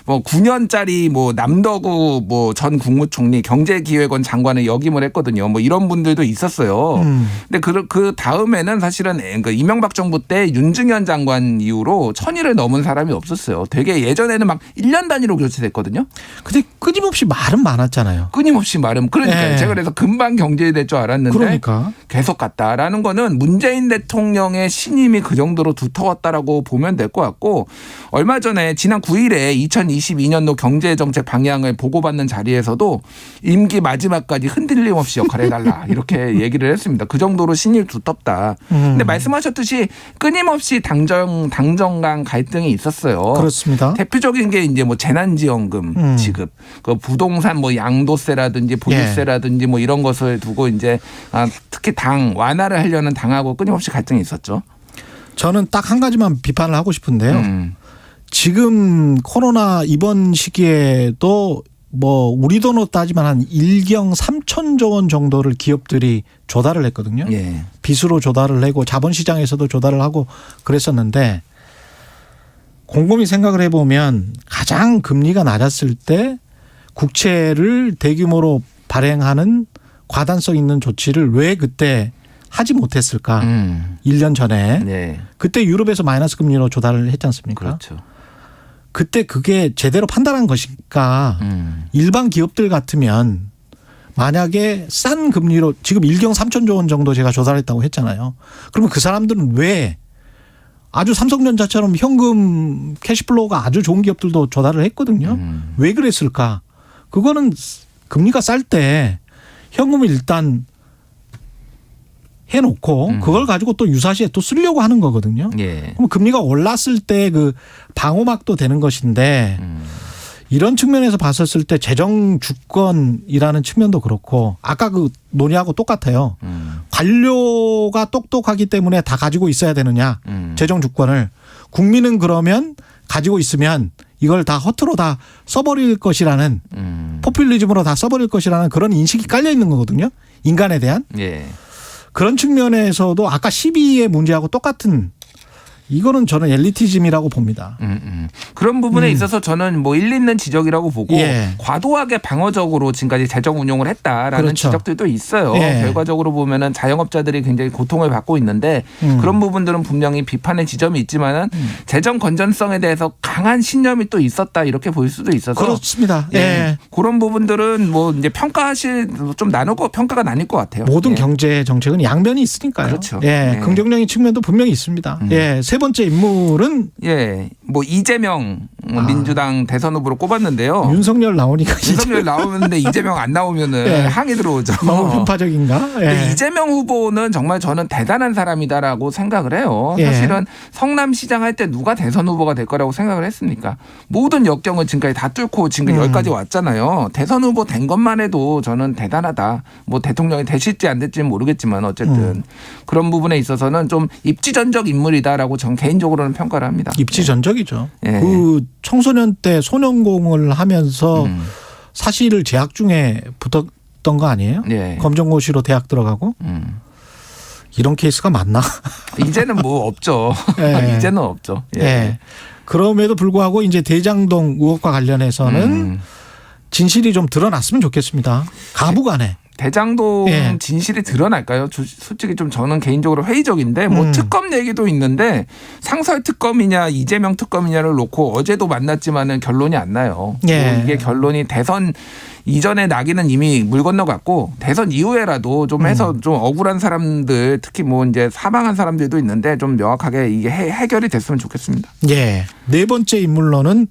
9년짜리 뭐 남덕우 뭐 전 국무총리 경제기획원 장관을 역임을 했거든요. 뭐 이런 분들도 있었어요. 근데 그 다음에는 사실은 그 이명박 정부 때 윤증현 장관 이후로 1000일을 넘은 사람이 없었어요. 되게 예전에는 막 1년 단위로 교체됐거든요. 근데 끊임없이 말은 많았잖아요. 끊임없이 말은. 그러니까요. 제가 그래서 금방 경제될 줄 알았는데 그러니까. 계속 갔다라는 거는 문재인 대통령의 신임이 그 정도로 두터웠다라고 보면 될 것 같고 얼마 전에 지난 9일에 2022년도 경제정책 방향을 보고받는 자리에서도 임기 마지막까지 흔들림 없이 역할을 해달라 이렇게 얘기를 했습니다. 그 정도로 신임이 두텁다. 근데 말씀하셨듯이 끊임없이 당정 간 갈등이 있었어요. 그렇습니다. 대표적인 게 이제 뭐 재난지원금 지급, 그 부동산 뭐 양도세라든지 보유세라든지 뭐 이런 것을 두고 이제 특히 당 완화를 하려는 당하고 끊임없이 갈등이 있었죠. 저는 딱 한 가지만 비판을 하고 싶은데요. 지금 코로나 이번 시기에도 뭐 우리 돈으로 따지면 한 1경 3천조 원 정도를 기업들이 조달을 했거든요. 빚으로 조달을 하고 자본시장에서도 조달을 하고 그랬었는데 곰곰이 생각을 해보면 가장 금리가 낮았을 때 국채를 대규모로 발행하는 과단성 있는 조치를 왜 그때 하지 못했을까? 1년 전에. 그때 유럽에서 마이너스 금리로 조달을 했지 않습니까? 그렇죠. 그때 그게 제대로 판단한 것일까? 일반 기업들 같으면 만약에 싼 금리로 지금 1경 3천조 원 정도 제가 조달했다고 했잖아요. 그러면 그 사람들은 왜 아주 삼성전자처럼 현금 캐시플로우가 아주 좋은 기업들도 조달을 했거든요. 왜 그랬을까? 그거는 금리가 쌀 때 현금을 일단 해놓고 그걸 가지고 또 유사시에 또 쓰려고 하는 거거든요. 그럼 금리가 올랐을 때 그 방어막도 되는 것인데 이런 측면에서 봤었을 때 재정 주권이라는 측면도 그렇고 아까 그 논의하고 똑같아요. 관료가 똑똑하기 때문에 다 가지고 있어야 되느냐. 재정 주권을. 국민은 그러면 가지고 있으면 이걸 다 허투루 다 써버릴 것이라는 포퓰리즘으로 다 써버릴 것이라는 그런 인식이 깔려 있는 거거든요. 인간에 대한. 그런 측면에서도 아까 12의 문제하고 똑같은 이거는 저는 엘리티즘이라고 봅니다. 그런 부분에 있어서 저는 뭐 일리 있는 지적이라고 보고 과도하게 방어적으로 지금까지 재정 운용을 했다라는 지적들도 있어요. 결과적으로 보면은 자영업자들이 굉장히 고통을 받고 있는데 그런 부분들은 분명히 비판의 지점이 있지만은 재정 건전성에 대해서 강한 신념이 또 있었다 이렇게 볼 수도 있어서 그렇습니다. 그런 부분들은 뭐 이제 평가하실 좀 나누고 평가가 나뉠 것 같아요. 모든 경제 정책은 양면이 있으니까요. 그렇죠. 긍정적인 측면도 분명히 있습니다. 세 번째 인물은 뭐 이재명 민주당 대선 후보로 꼽았는데요. 윤석열 나오니까 윤석열 나오는데 이재명 안 나오면은 예. 항의 들어오죠. 너무 편파적인가? 예. 이재명 후보는 정말 저는 대단한 사람이다라고 생각을 해요. 예. 사실은 성남시장 할 때 누가 대선 후보가 될 거라고 생각을 했습니까? 모든 역경을 지금까지 다 뚫고 지금 여기까지 왔잖아요. 대선 후보 된 것만 해도 저는 대단하다. 뭐 대통령이 되실지 안 될지는 모르겠지만 어쨌든 그런 부분에 있어서는 좀 입지전적 인물이다라고 전 개인적으로는 평가를 합니다. 입지전적이죠. 예. 그 청소년 때 소년공을 하면서 사실을 재학 중에 붙었던 거 아니에요? 예. 검정고시로 대학 들어가고 이런 케이스가 많나? 이제는 뭐 없죠. 예. 이제는 없죠. 예. 예. 그럼에도 불구하고 이제 대장동 의혹과 관련해서는 진실이 좀 드러났으면 좋겠습니다. 가부간에. 대장동 예. 진실이 드러날까요? 솔직히 좀 저는 개인적으로 회의적인데 뭐 특검 얘기도 있는데 상설 특검이냐 이재명 특검이냐를 놓고 어제도 만났지만은 결론이 안 나요. 예. 뭐 이게 결론이 대선 이전에 나기는 이미 물 건너갔고 대선 이후에라도 좀 해서 좀 억울한 사람들 특히 뭐 이제 사망한 사람들도 있는데 좀 명확하게 이게 해결이 됐으면 좋겠습니다. 예. 네 번째 인물로는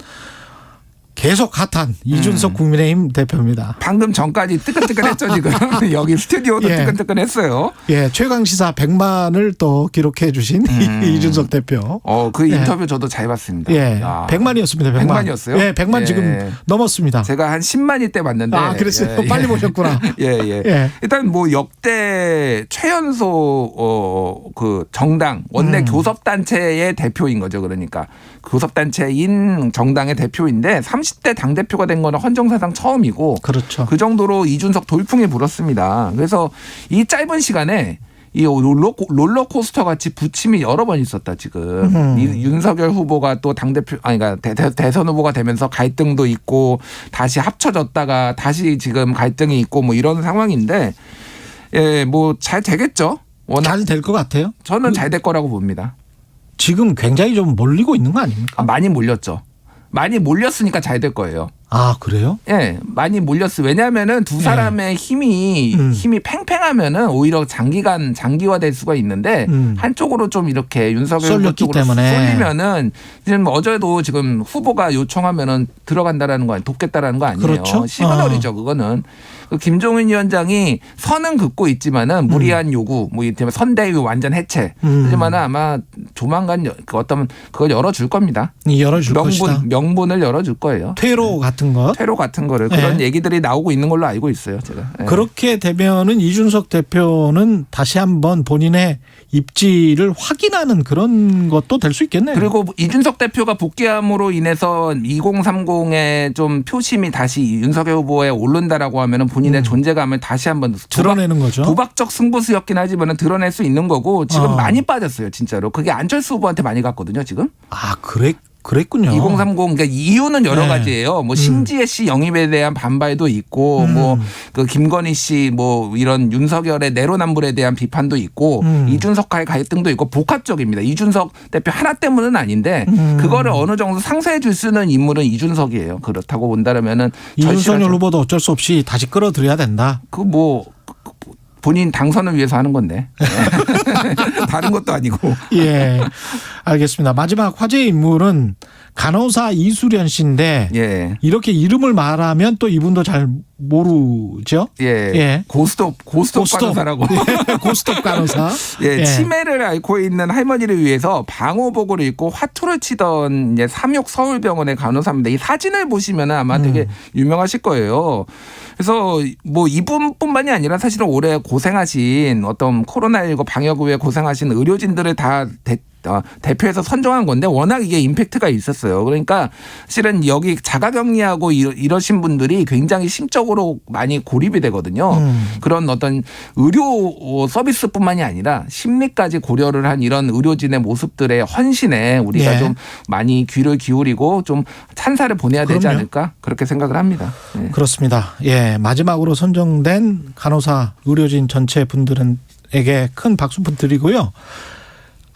계속 핫한 이준석 국민의힘 대표입니다. 방금 전까지 뜨끈뜨끈했죠 지금. 여기 스튜디오도 예. 뜨끈뜨끈했어요. 예, 최강시사 100만을 또 기록해 주신 이준석 대표. 그 예. 인터뷰 저도 잘 봤습니다. 예, 100만이었습니다. 100만. 100만이었어요? 예, 100만 예. 지금 넘었습니다. 제가 한 10만일 때 봤는데. 아, 그랬어요? 빨리 보셨구나. 예. 예. 일단 뭐 역대 최연소 그 정당 원내 교섭단체의 대표인 거죠. 그러니까 교섭단체인 정당의 대표인데 30대 당대표가 된 거는 헌정사상 처음이고. 그렇죠. 그 정도로 이준석 돌풍이 불었습니다. 그래서 이 짧은 시간에 이 롤러코스터 같이 부침이 여러 번 있었다 지금. 윤석열 후보가 또 당대표 아니 그러니까 대선 후보가 되면서 갈등도 있고 다시 합쳐졌다가 다시 지금 갈등이 있고 뭐 이런 상황인데 예, 뭐 잘 되겠죠. 잘 될 것 같아요. 저는 잘 될 거라고 봅니다. 지금 굉장히 좀 몰리고 있는 거 아닙니까? 많이 몰렸죠. 많이 몰렸으니까 잘 될 거예요. 아, 그래요? 예, 많이 몰렸어요. 왜냐하면은 두 사람의 힘이 팽팽하면은 오히려 장기화될 수가 있는데 한쪽으로 좀 이렇게 윤석열 후보 쪽으로 쏠리면은 지금 어제도 지금 후보가 요청하면은 들어간다라는 거 아니에요. 돕겠다라는 거 아니에요. 그렇죠. 시그널이죠, 그거는. 김종인 위원장이 선은 긋고 있지만은 무리한 요구, 뭐 이를테면 선대위 완전 해체. 하지만은 아마 조만간 어떤 그걸 열어줄 겁니다. 열어줄 것이다. 명분을 열어줄 거예요. 퇴로 같은 것. 퇴로 같은 거를 그런 얘기들이 나오고 있는 걸로 알고 있어요, 제가. 예. 그렇게 되면은 이준석 대표는 다시 한번 본인의 입지를 확인하는 그런 것도 될 수 있겠네요. 그리고 이준석 대표가 복귀함으로 인해서 2030의 좀 표심이 다시 윤석열 후보에 오른다라고 하면은 본인의 존재감을 다시 한번 드러내는 거죠. 도박적 승부수였긴 하지만 드러낼 수 있는 거고 지금 많이 빠졌어요, 진짜로. 그게 안철수 후보한테 많이 갔거든요, 지금. 아, 그랬군요. 2030 그러니까 이유는 여러 가지예요. 뭐 신지혜 씨 영입에 대한 반발도 있고 뭐 그 김건희 씨 뭐 이런 윤석열의 내로남불에 대한 비판도 있고 이준석과의 갈등도 있고 복합적입니다. 이준석 대표 하나 때문은 아닌데 그거를 어느 정도 상쇄해 줄 수 있는 인물은 이준석이에요. 그렇다고 본다면은 윤석열 후보도 어쩔 수 없이 다시 끌어들여야 된다. 그 뭐 본인 당선을 위해서 하는 건데 다른 것도 아니고. 예, 알겠습니다. 마지막 화제의 인물은 간호사 이수련 씨인데 예. 이렇게 이름을 말하면 또 이분도 잘 모르죠. 예. 고스톱 간호사라고. 예. 고스톱 간호사. 예. 치매를 앓고 있는 할머니를 위해서 방호복을 입고 화투를 치던 이제 삼육 서울병원의 간호사입니다. 이 사진을 보시면 아마 되게 유명하실 거예요. 그래서 뭐 이분뿐만이 아니라 사실은 올해 고생하신 어떤 코로나19 방역 후에 고생하신 의료진들을 다 대표해서 선정한 건데 워낙 이게 임팩트가 있었어요. 그러니까 실은 여기 자가격리하고 이러신 분들이 굉장히 심적으로 많이 고립이 되거든요. 그런 어떤 의료 서비스뿐만이 아니라 심리까지 고려를 한 이런 의료진의 모습들의 헌신에 우리가 좀 많이 귀를 기울이고 좀 찬사를 보내야 되지 않을까 그렇게 생각을 합니다. 예. 그렇습니다. 예, 마지막으로 선정된 간호사 의료진 전체 분들에게 큰 박수 드리고요.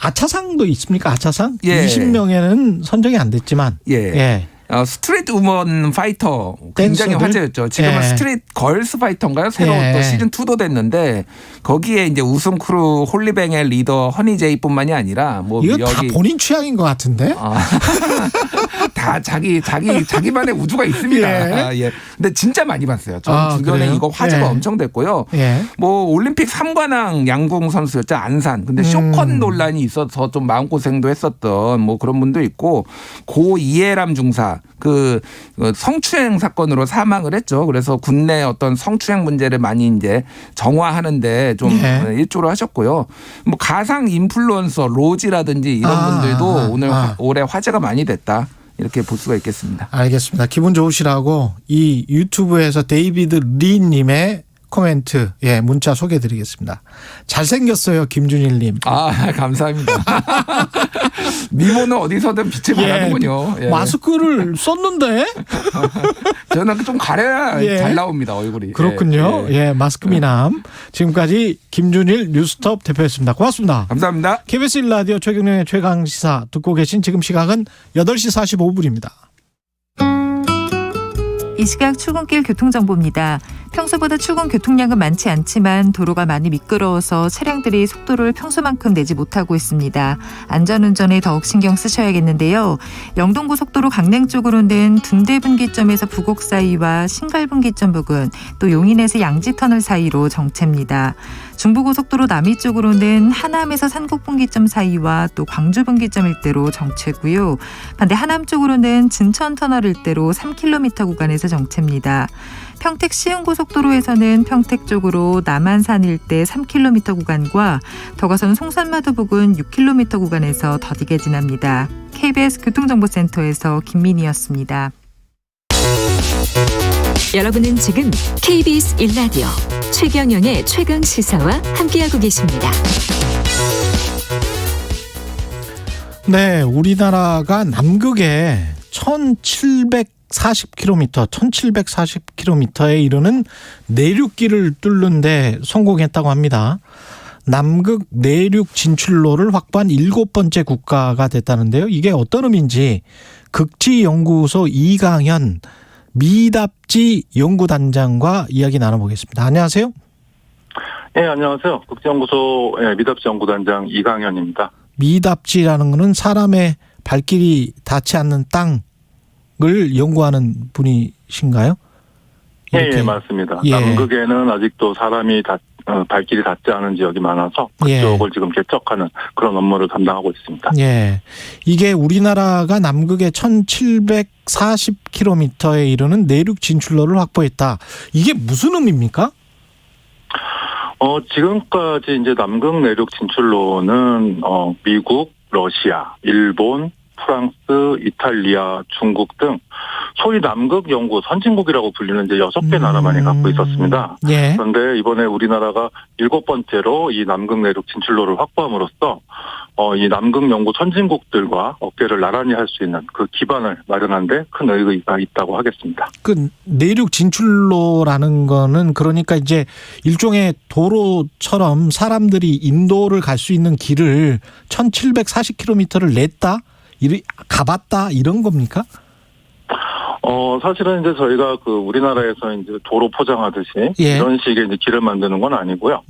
아차상도 있습니까? 아차상? 예. 20명에는 선정이 안 됐지만. 예. 스트릿 우먼 파이터 굉장히 댄서들? 화제였죠. 지금은 예. 스트릿 걸스 파이터인가요? 새로 예. 또 시즌 2도 됐는데 거기에 이제 우승 크루 홀리뱅의 리더 허니제이뿐만이 아니라 뭐 이거 다 여기 본인 취향인 것 같은데? 다 자기만의 우주가 있습니다. 예. 예. 근데 진짜 많이 봤어요. 저는 주변에 그래요? 이거 화제가 예. 엄청 됐고요. 예. 뭐 올림픽 3관왕 양궁 선수였죠. 안산. 근데 쇼컨 논란이 있어서 좀 마음고생도 했었던 뭐 그런 분도 있고 고 이해람 중사 그 성추행 사건으로 사망을 했죠. 그래서 국내 어떤 성추행 문제를 많이 이제 정화하는데 좀 일조를 하셨고요. 뭐 가상 인플루언서 로지라든지 이런 분들도 올해 화제가 많이 됐다. 이렇게 볼 수가 있겠습니다. 알겠습니다. 기분 좋으시라고 이 유튜브에서 데이비드 리님의 코멘트, 문자 소개해드리겠습니다. 잘생겼어요, 김준일님. 감사합니다. 미모는 어디서든 빛을 발하는군요. 예. 마스크를 썼는데? 저는 좀 가려야 잘 나옵니다, 얼굴이. 그렇군요. 마스크 미남. 지금까지 김준일 뉴스톱 대표였습니다. 고맙습니다. 감사합니다. KBS 1라디오 최경영의 최강시사 듣고 계신 지금 시각은 8시 45분입니다. 이 시각 출근길 교통정보입니다. 평소보다 출근 교통량은 많지 않지만 도로가 많이 미끄러워서 차량들이 속도를 평소만큼 내지 못하고 있습니다. 안전운전에 더욱 신경 쓰셔야겠는데요. 영동고속도로 강릉 쪽으로는 둔대분기점에서 부곡 사이와 신갈분기점 부근, 또 용인에서 양지터널 사이로 정체입니다. 중부고속도로 남이 쪽으로는 하남에서 산곡분기점 사이와 또 광주분기점 일대로 정체고요. 반대 하남 쪽으로는 진천터널 일대로 3km 구간에서 정체입니다. 평택 시흥고속도로에서는 평택 쪽으로 남한산 일대 3km 구간과 더 가서는 송산마도 부근 6km 구간에서 더디게 지납니다. KBS 교통정보센터에서 김민희였습니다. 여러분은 지금 KBS 1라디오 최경영의 최강시사와 함께하고 계십니다. 네, 우리나라가 남극에 1740km에 이르는 내륙길을 뚫는데 성공했다고 합니다. 남극 내륙 진출로를 확보한 7번째 국가가 됐다는데요. 이게 어떤 의미인지 극지연구소 이강현 미답지 연구단장과 이야기 나눠보겠습니다. 안녕하세요. 네, 안녕하세요. 극지연구소 미답지 연구단장 이강현입니다. 미답지라는 것은 사람의 발길이 닿지 않는 땅을 연구하는 분이신가요? 예, 맞습니다. 남극에는 아직도 사람이 발길이 닿지 않은 지역이 많아서 그쪽을 지금 개척하는 그런 업무를 담당하고 있습니다. 이게 우리나라가 남극의 1740km에 이르는 내륙 진출로를 확보했다. 이게 무슨 의미입니까? 지금까지 이제 남극 내륙 진출로는 미국, 러시아, 일본, 프랑스, 이탈리아, 중국 등 소위 남극 연구 선진국이라고 불리는 이제 6개 나라만이 갖고 있었습니다. 그런데 이번에 우리나라가 7번째로 이 남극 내륙 진출로를 확보함으로써 이 남극 연구 선진국들과 어깨를 나란히 할 수 있는 그 기반을 마련한 데 큰 의의가 있다고 하겠습니다. 그 내륙 진출로라는 거는 그러니까 이제 일종의 도로처럼 사람들이 인도를 갈 수 있는 길을 1740km를 냈다? 가봤다 이런 겁니까? 사실은 이제 저희가 그 우리나라에서 이제 도로 포장하듯이 이런 식의 이제 길을 만드는 건 아니고요.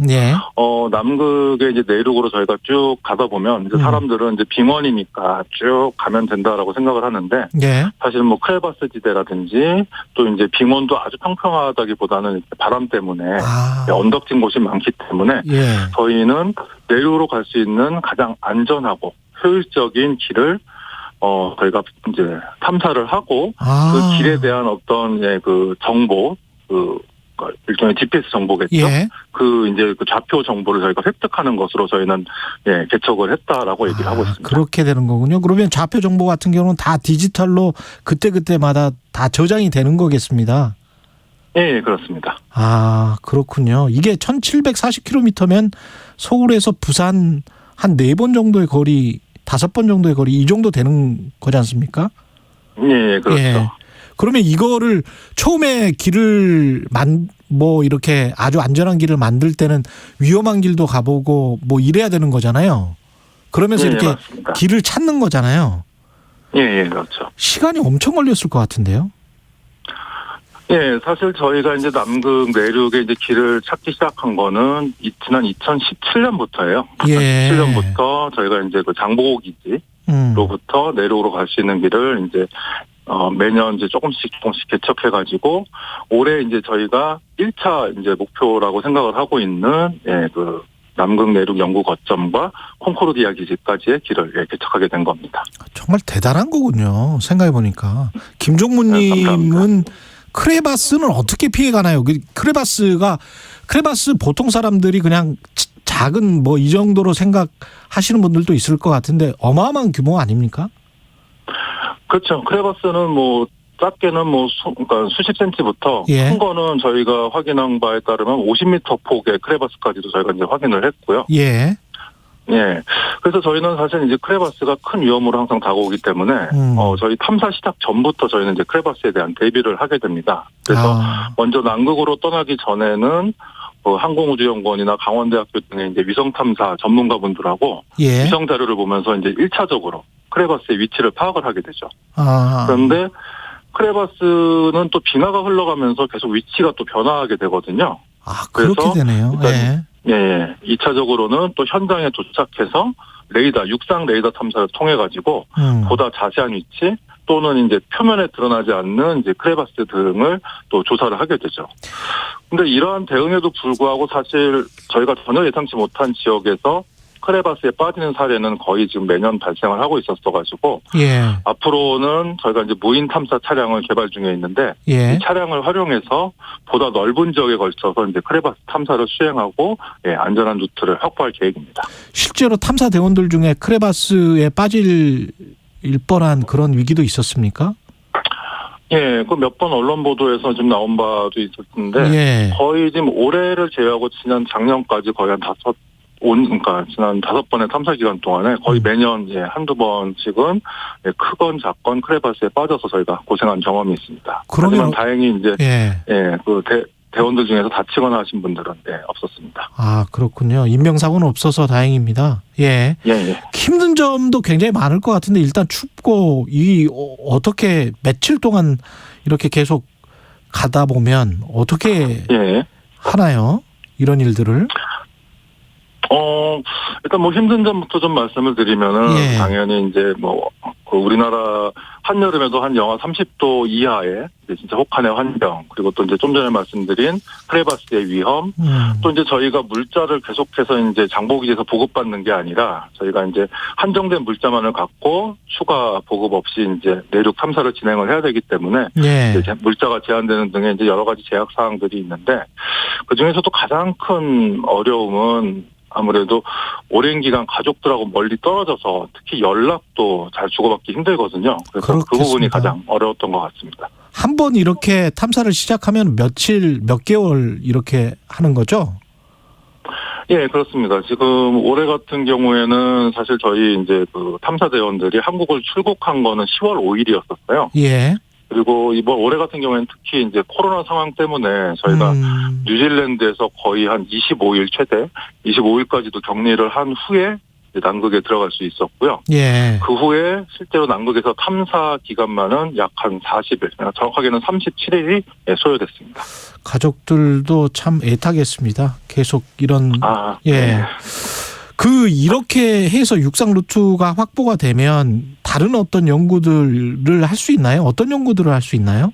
남극의 이제 내륙으로 저희가 쭉 가다 보면 이제 사람들은 이제 빙원이니까 쭉 가면 된다라고 생각을 하는데 사실 뭐 크레바스 지대라든지 또 이제 빙원도 아주 평평하다기보다는 바람 때문에 언덕진 곳이 많기 때문에 저희는 내륙으로 갈 수 있는 가장 안전하고 효율적인 길을 저희가 이제 탐사를 하고 그 길에 대한 어떤 그 정보, 그 일종의 GPS 정보겠죠. 그 이제 그 좌표 정보를 저희가 획득하는 것으로 저희는 개척을 했다라고 얘기를 하고 있습니다. 그렇게 되는 거군요. 그러면 좌표 정보 같은 경우는 다 디지털로 그때마다 다 저장이 되는 거겠습니다. 예, 그렇습니다. 그렇군요. 이게 1740km면 서울에서 부산 한 4번 정도의 거리, 5번 정도의 거리 이 정도 되는 거지 않습니까? 예, 그렇죠. 그러면 이거를 처음에 길을 이렇게 아주 안전한 길을 만들 때는 위험한 길도 가보고 뭐 이래야 되는 거잖아요. 그러면서 이렇게 맞습니다. 길을 찾는 거잖아요. 예, 그렇죠. 시간이 엄청 걸렸을 것 같은데요. 예, 사실 저희가 이제 남극 내륙에 이제 길을 찾기 시작한 거는 지난 2017년부터예요. 예. 2017년부터 저희가 이제 그 장보고 기지로부터 내륙으로 갈 수 있는 길을 이제 매년 이제 조금씩 개척해가지고 올해 이제 저희가 1차 이제 목표라고 생각을 하고 있는 그 남극 내륙 연구 거점과 콩코르디아 기지까지의 길을 개척하게 된 겁니다. 정말 대단한 거군요. 생각해 보니까 김종문님은 크레바스는 어떻게 피해가나요? 크레바스 보통 사람들이 그냥 작은 뭐 이 정도로 생각하시는 분들도 있을 것 같은데 어마어마한 규모 아닙니까? 그렇죠. 크레바스는 뭐 작게는 그러니까 수십 센치부터 큰 거는 저희가 확인한 바에 따르면 50m 폭의 크레바스까지도 저희가 이제 확인을 했고요. 예. 예. 그래서 저희는 사실 이제 크레바스가 큰 위험으로 항상 다가오기 때문에 저희 탐사 시작 전부터 저희는 이제 크레바스에 대한 대비를 하게 됩니다. 그래서 먼저 남극으로 떠나기 전에는 항공우주연구원이나 강원대학교 등의 이제 위성 탐사 전문가분들하고 위성 자료를 보면서 이제 1차적으로 크레바스의 위치를 파악을 하게 되죠. 그런데 크레바스는 또 빙하가 흘러가면서 계속 위치가 또 변화하게 되거든요. 그렇게 되네요. 일단 2차적으로는 또 현장에 도착해서 육상 레이더 탐사를 통해 가지고 보다 자세한 위치 또는 이제 표면에 드러나지 않는 이제 크레바스 등을 또 조사를 하게 되죠. 근데 이러한 대응에도 불구하고 사실 저희가 전혀 예상치 못한 지역에서 크레바스에 빠지는 사례는 거의 지금 매년 발생을 하고 있었어가지고 앞으로는 저희가 이제 무인 탐사 차량을 개발 중에 있는데 이 차량을 활용해서 보다 넓은 지역에 걸쳐서 이제 크레바스 탐사를 수행하고 안전한 루트를 확보할 계획입니다. 실제로 탐사 대원들 중에 크레바스에 빠질 뻔한 그런 위기도 있었습니까? 그 몇 번 언론 보도에서 지금 나온 바도 있었는데 거의 지금 올해를 제외하고 작년까지 거의 그러니까 지난 5번의 탐사 기간 동안에 거의 매년 한두 번씩은 크건 작건 크레바스에 빠져서 저희가 고생한 경험이 있습니다. 하지만 다행히 이제 그 대원들 중에서 다치거나 하신 분들은 없었습니다. 그렇군요. 인명사고는 없어서 다행입니다. 힘든 점도 굉장히 많을 것 같은데 일단 춥고 어떻게 며칠 동안 이렇게 계속 가다 보면 어떻게 하나요? 이런 일들을? 일단 힘든 점부터 좀 말씀을 드리면은 당연히 이제 우리나라 한여름에도 한 영하 30도 이하의 진짜 혹한의 환경 그리고 또 이제 좀 전에 말씀드린 크레바스의 위험 또 이제 저희가 물자를 계속해서 이제 장보기지에서 보급받는 게 아니라 저희가 이제 한정된 물자만을 갖고 추가 보급 없이 이제 내륙 탐사를 진행을 해야 되기 때문에 이제 물자가 제한되는 등의 이제 여러 가지 제약 사항들이 있는데 그 중에서도 가장 큰 어려움은 아무래도 오랜 기간 가족들하고 멀리 떨어져서 특히 연락도 잘 주고받기 힘들거든요. 그래서 그 부분이 가장 어려웠던 것 같습니다. 한 번 이렇게 탐사를 시작하면 몇 개월 이렇게 하는 거죠? 그렇습니다. 지금 올해 같은 경우에는 사실 저희 이제 그 탐사대원들이 한국을 출국한 거는 10월 5일이었었어요. 그리고 올해 같은 경우에는 특히 이제 코로나 상황 때문에 저희가 뉴질랜드에서 거의 한 25일 최대 25일까지도 격리를 한 후에 남극에 들어갈 수 있었고요. 그 후에 실제로 남극에서 탐사 기간만은 약 한 40일, 정확하게는 37일이 소요됐습니다. 가족들도 참 애타겠습니다. 계속 이런 이렇게 해서 육상 루트가 확보가 되면 다른 어떤 연구들을 할 수 있나요? 어떤 연구들을 할 수 있나요?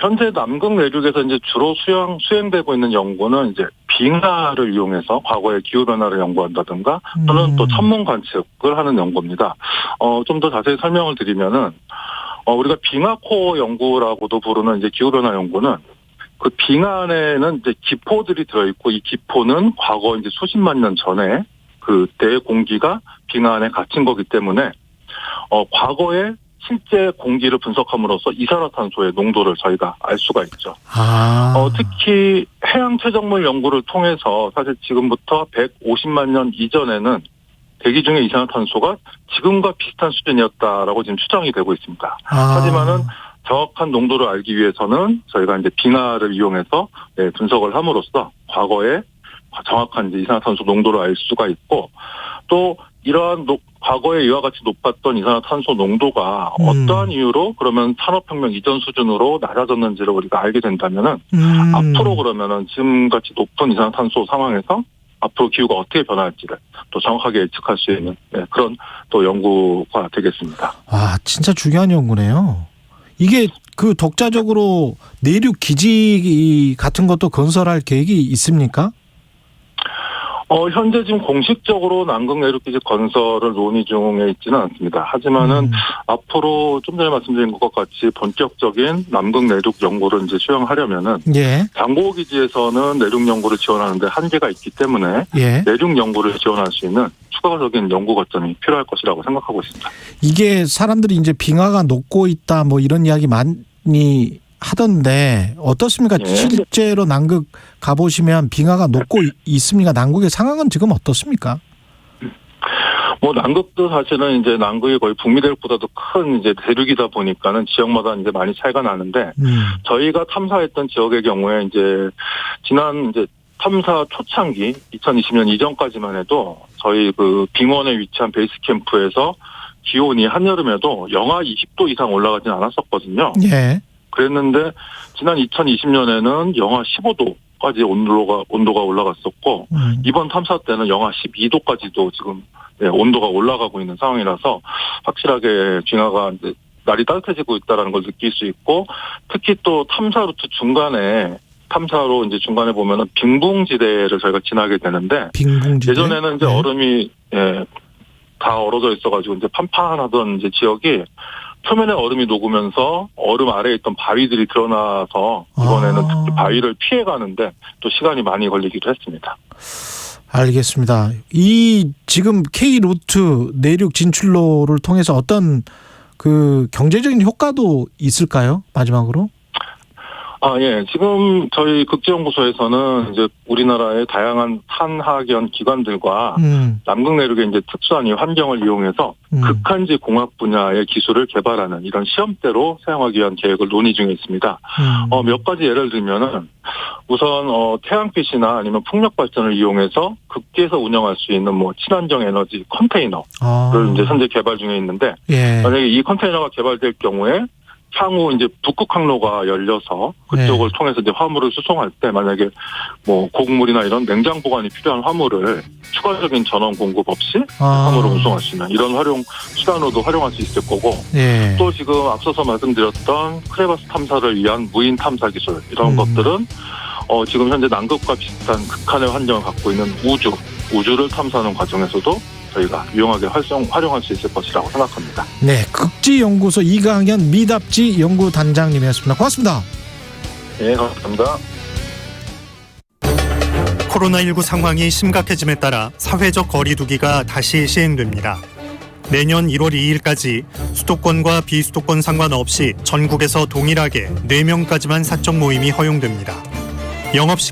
현재 남극 내륙에서 이제 주로 수행되고 있는 연구는 이제 빙하를 이용해서 과거의 기후 변화를 연구한다든가 또는 또 천문 관측을 하는 연구입니다. 좀 더 자세히 설명을 드리면은 우리가 빙하코어 연구라고도 부르는 이제 기후 변화 연구는 그 빙하 안에는 이제 기포들이 들어있고 이 기포는 과거 이제 수십만 년 전에 그때 공기가 빙하 안에 갇힌 거기 때문에 과거에 실제 공기를 분석함으로써 이산화탄소의 농도를 저희가 알 수가 있죠. 특히 해양 최적물 연구를 통해서 사실 지금부터 150만 년 이전에는 대기 중의 이산화탄소가 지금과 비슷한 수준이었다라고 지금 추정이 되고 있습니다. 하지만은 정확한 농도를 알기 위해서는 저희가 이제 빙하를 이용해서 분석을 함으로써 과거에 정확한 이제 이산화탄소 농도를 알 수가 있고 또 이러한 과거에 이와 같이 높았던 이산화탄소 농도가 어떠한 이유로 그러면 산업혁명 이전 수준으로 낮아졌는지를 우리가 알게 된다면은 앞으로 그러면은 지금같이 높은 이산화탄소 상황에서 앞으로 기후가 어떻게 변할지를 또 정확하게 예측할 수 있는 그런 또 연구가 되겠습니다. 아, 진짜 중요한 연구네요. 이게 그 독자적으로 내륙 기지 같은 것도 건설할 계획이 있습니까? 현재 지금 공식적으로 남극 내륙기지 건설을 논의 중에 있지는 않습니다. 하지만은 앞으로 좀 전에 말씀드린 것과 같이 본격적인 남극 내륙 연구를 이제 수행하려면은 장보고 기지에서는 내륙 연구를 지원하는데 한계가 있기 때문에 내륙 연구를 지원할 수 있는 추가적인 연구 거점이 필요할 것이라고 생각하고 있습니다. 이게 사람들이 이제 빙하가 녹고 있다 뭐 이런 이야기 많이 하던데 어떻습니까? 실제로 남극 가보시면 빙하가 녹고 있습니까? 남극의 상황은 지금 어떻습니까? 뭐 남극도 사실은 이제 남극이 거의 북미 대륙보다도 큰 이제 대륙이다 보니까는 지역마다 이제 많이 차이가 나는데 저희가 탐사했던 지역의 경우에 이제 지난 이제 탐사 초창기 2020년 이전까지만 해도 저희 그 빙원에 위치한 베이스 캠프에서 기온이 한여름에도 영하 20도 이상 올라가진 않았었거든요. 그랬는데 지난 2020년에는 영하 15도까지 온도가 올라갔었고 이번 탐사 때는 영하 12도까지도 지금 온도가 올라가고 있는 상황이라서 확실하게 빙하가 이제 날이 따뜻해지고 있다는 걸 느낄 수 있고 특히 또 탐사 루트 탐사로 이제 중간에 보면은 빙붕지대를 저희가 지나게 되는데 예전에는 이제 얼음이 다 얼어져 있어가지고 이제 판판하던 이제 지역이 표면에 얼음이 녹으면서 얼음 아래에 있던 바위들이 드러나서 이번에는 특히 바위를 피해가는데 또 시간이 많이 걸리기도 했습니다. 알겠습니다. 이 지금 K 루트 내륙 진출로를 통해서 어떤 그 경제적인 효과도 있을까요? 마지막으로? 지금 저희 극지연구소에서는 이제 우리나라의 다양한 탄하견 기관들과 남극 내륙의 이제 특수한 이 환경을 이용해서 극한지 공학 분야의 기술을 개발하는 이런 시험대로 사용하기 위한 계획을 논의 중에 있습니다. 몇 가지 예를 들면은 우선 태양빛이나 아니면 풍력 발전을 이용해서 극지에서 운영할 수 있는 뭐 친환경 에너지 컨테이너를 이제 현재 개발 중에 있는데 만약에 이 컨테이너가 개발될 경우에 향후 이제 북극 항로가 열려서 그쪽을 통해서 이제 화물을 수송할 때 만약에 뭐 곡물이나 이런 냉장 보관이 필요한 화물을 추가적인 전원 공급 없이 화물을 운송할 수 있는 이런 수단으로도 활용할 수 있을 거고 또 지금 앞서서 말씀드렸던 크레바스 탐사를 위한 무인 탐사 기술 이런 것들은 지금 현재 남극과 비슷한 극한의 환경을 갖고 있는 우주를 탐사하는 과정에서도 저희가 유용하게 활용할 수 있을 것이라고 생각합니다. 네, 극지연구소 이강현 미답지 연구단장님이었습니다. 고맙습니다. 네, 감사합니다. 코로나19 상황이 심각해짐에 따라 사회적 거리 두기가 다시 시행됩니다. 내년 1월 2일까지 수도권과 비수도권 상관없이 전국에서 동일하게 4명까지만 사적 모임이 허용됩니다. 영업시간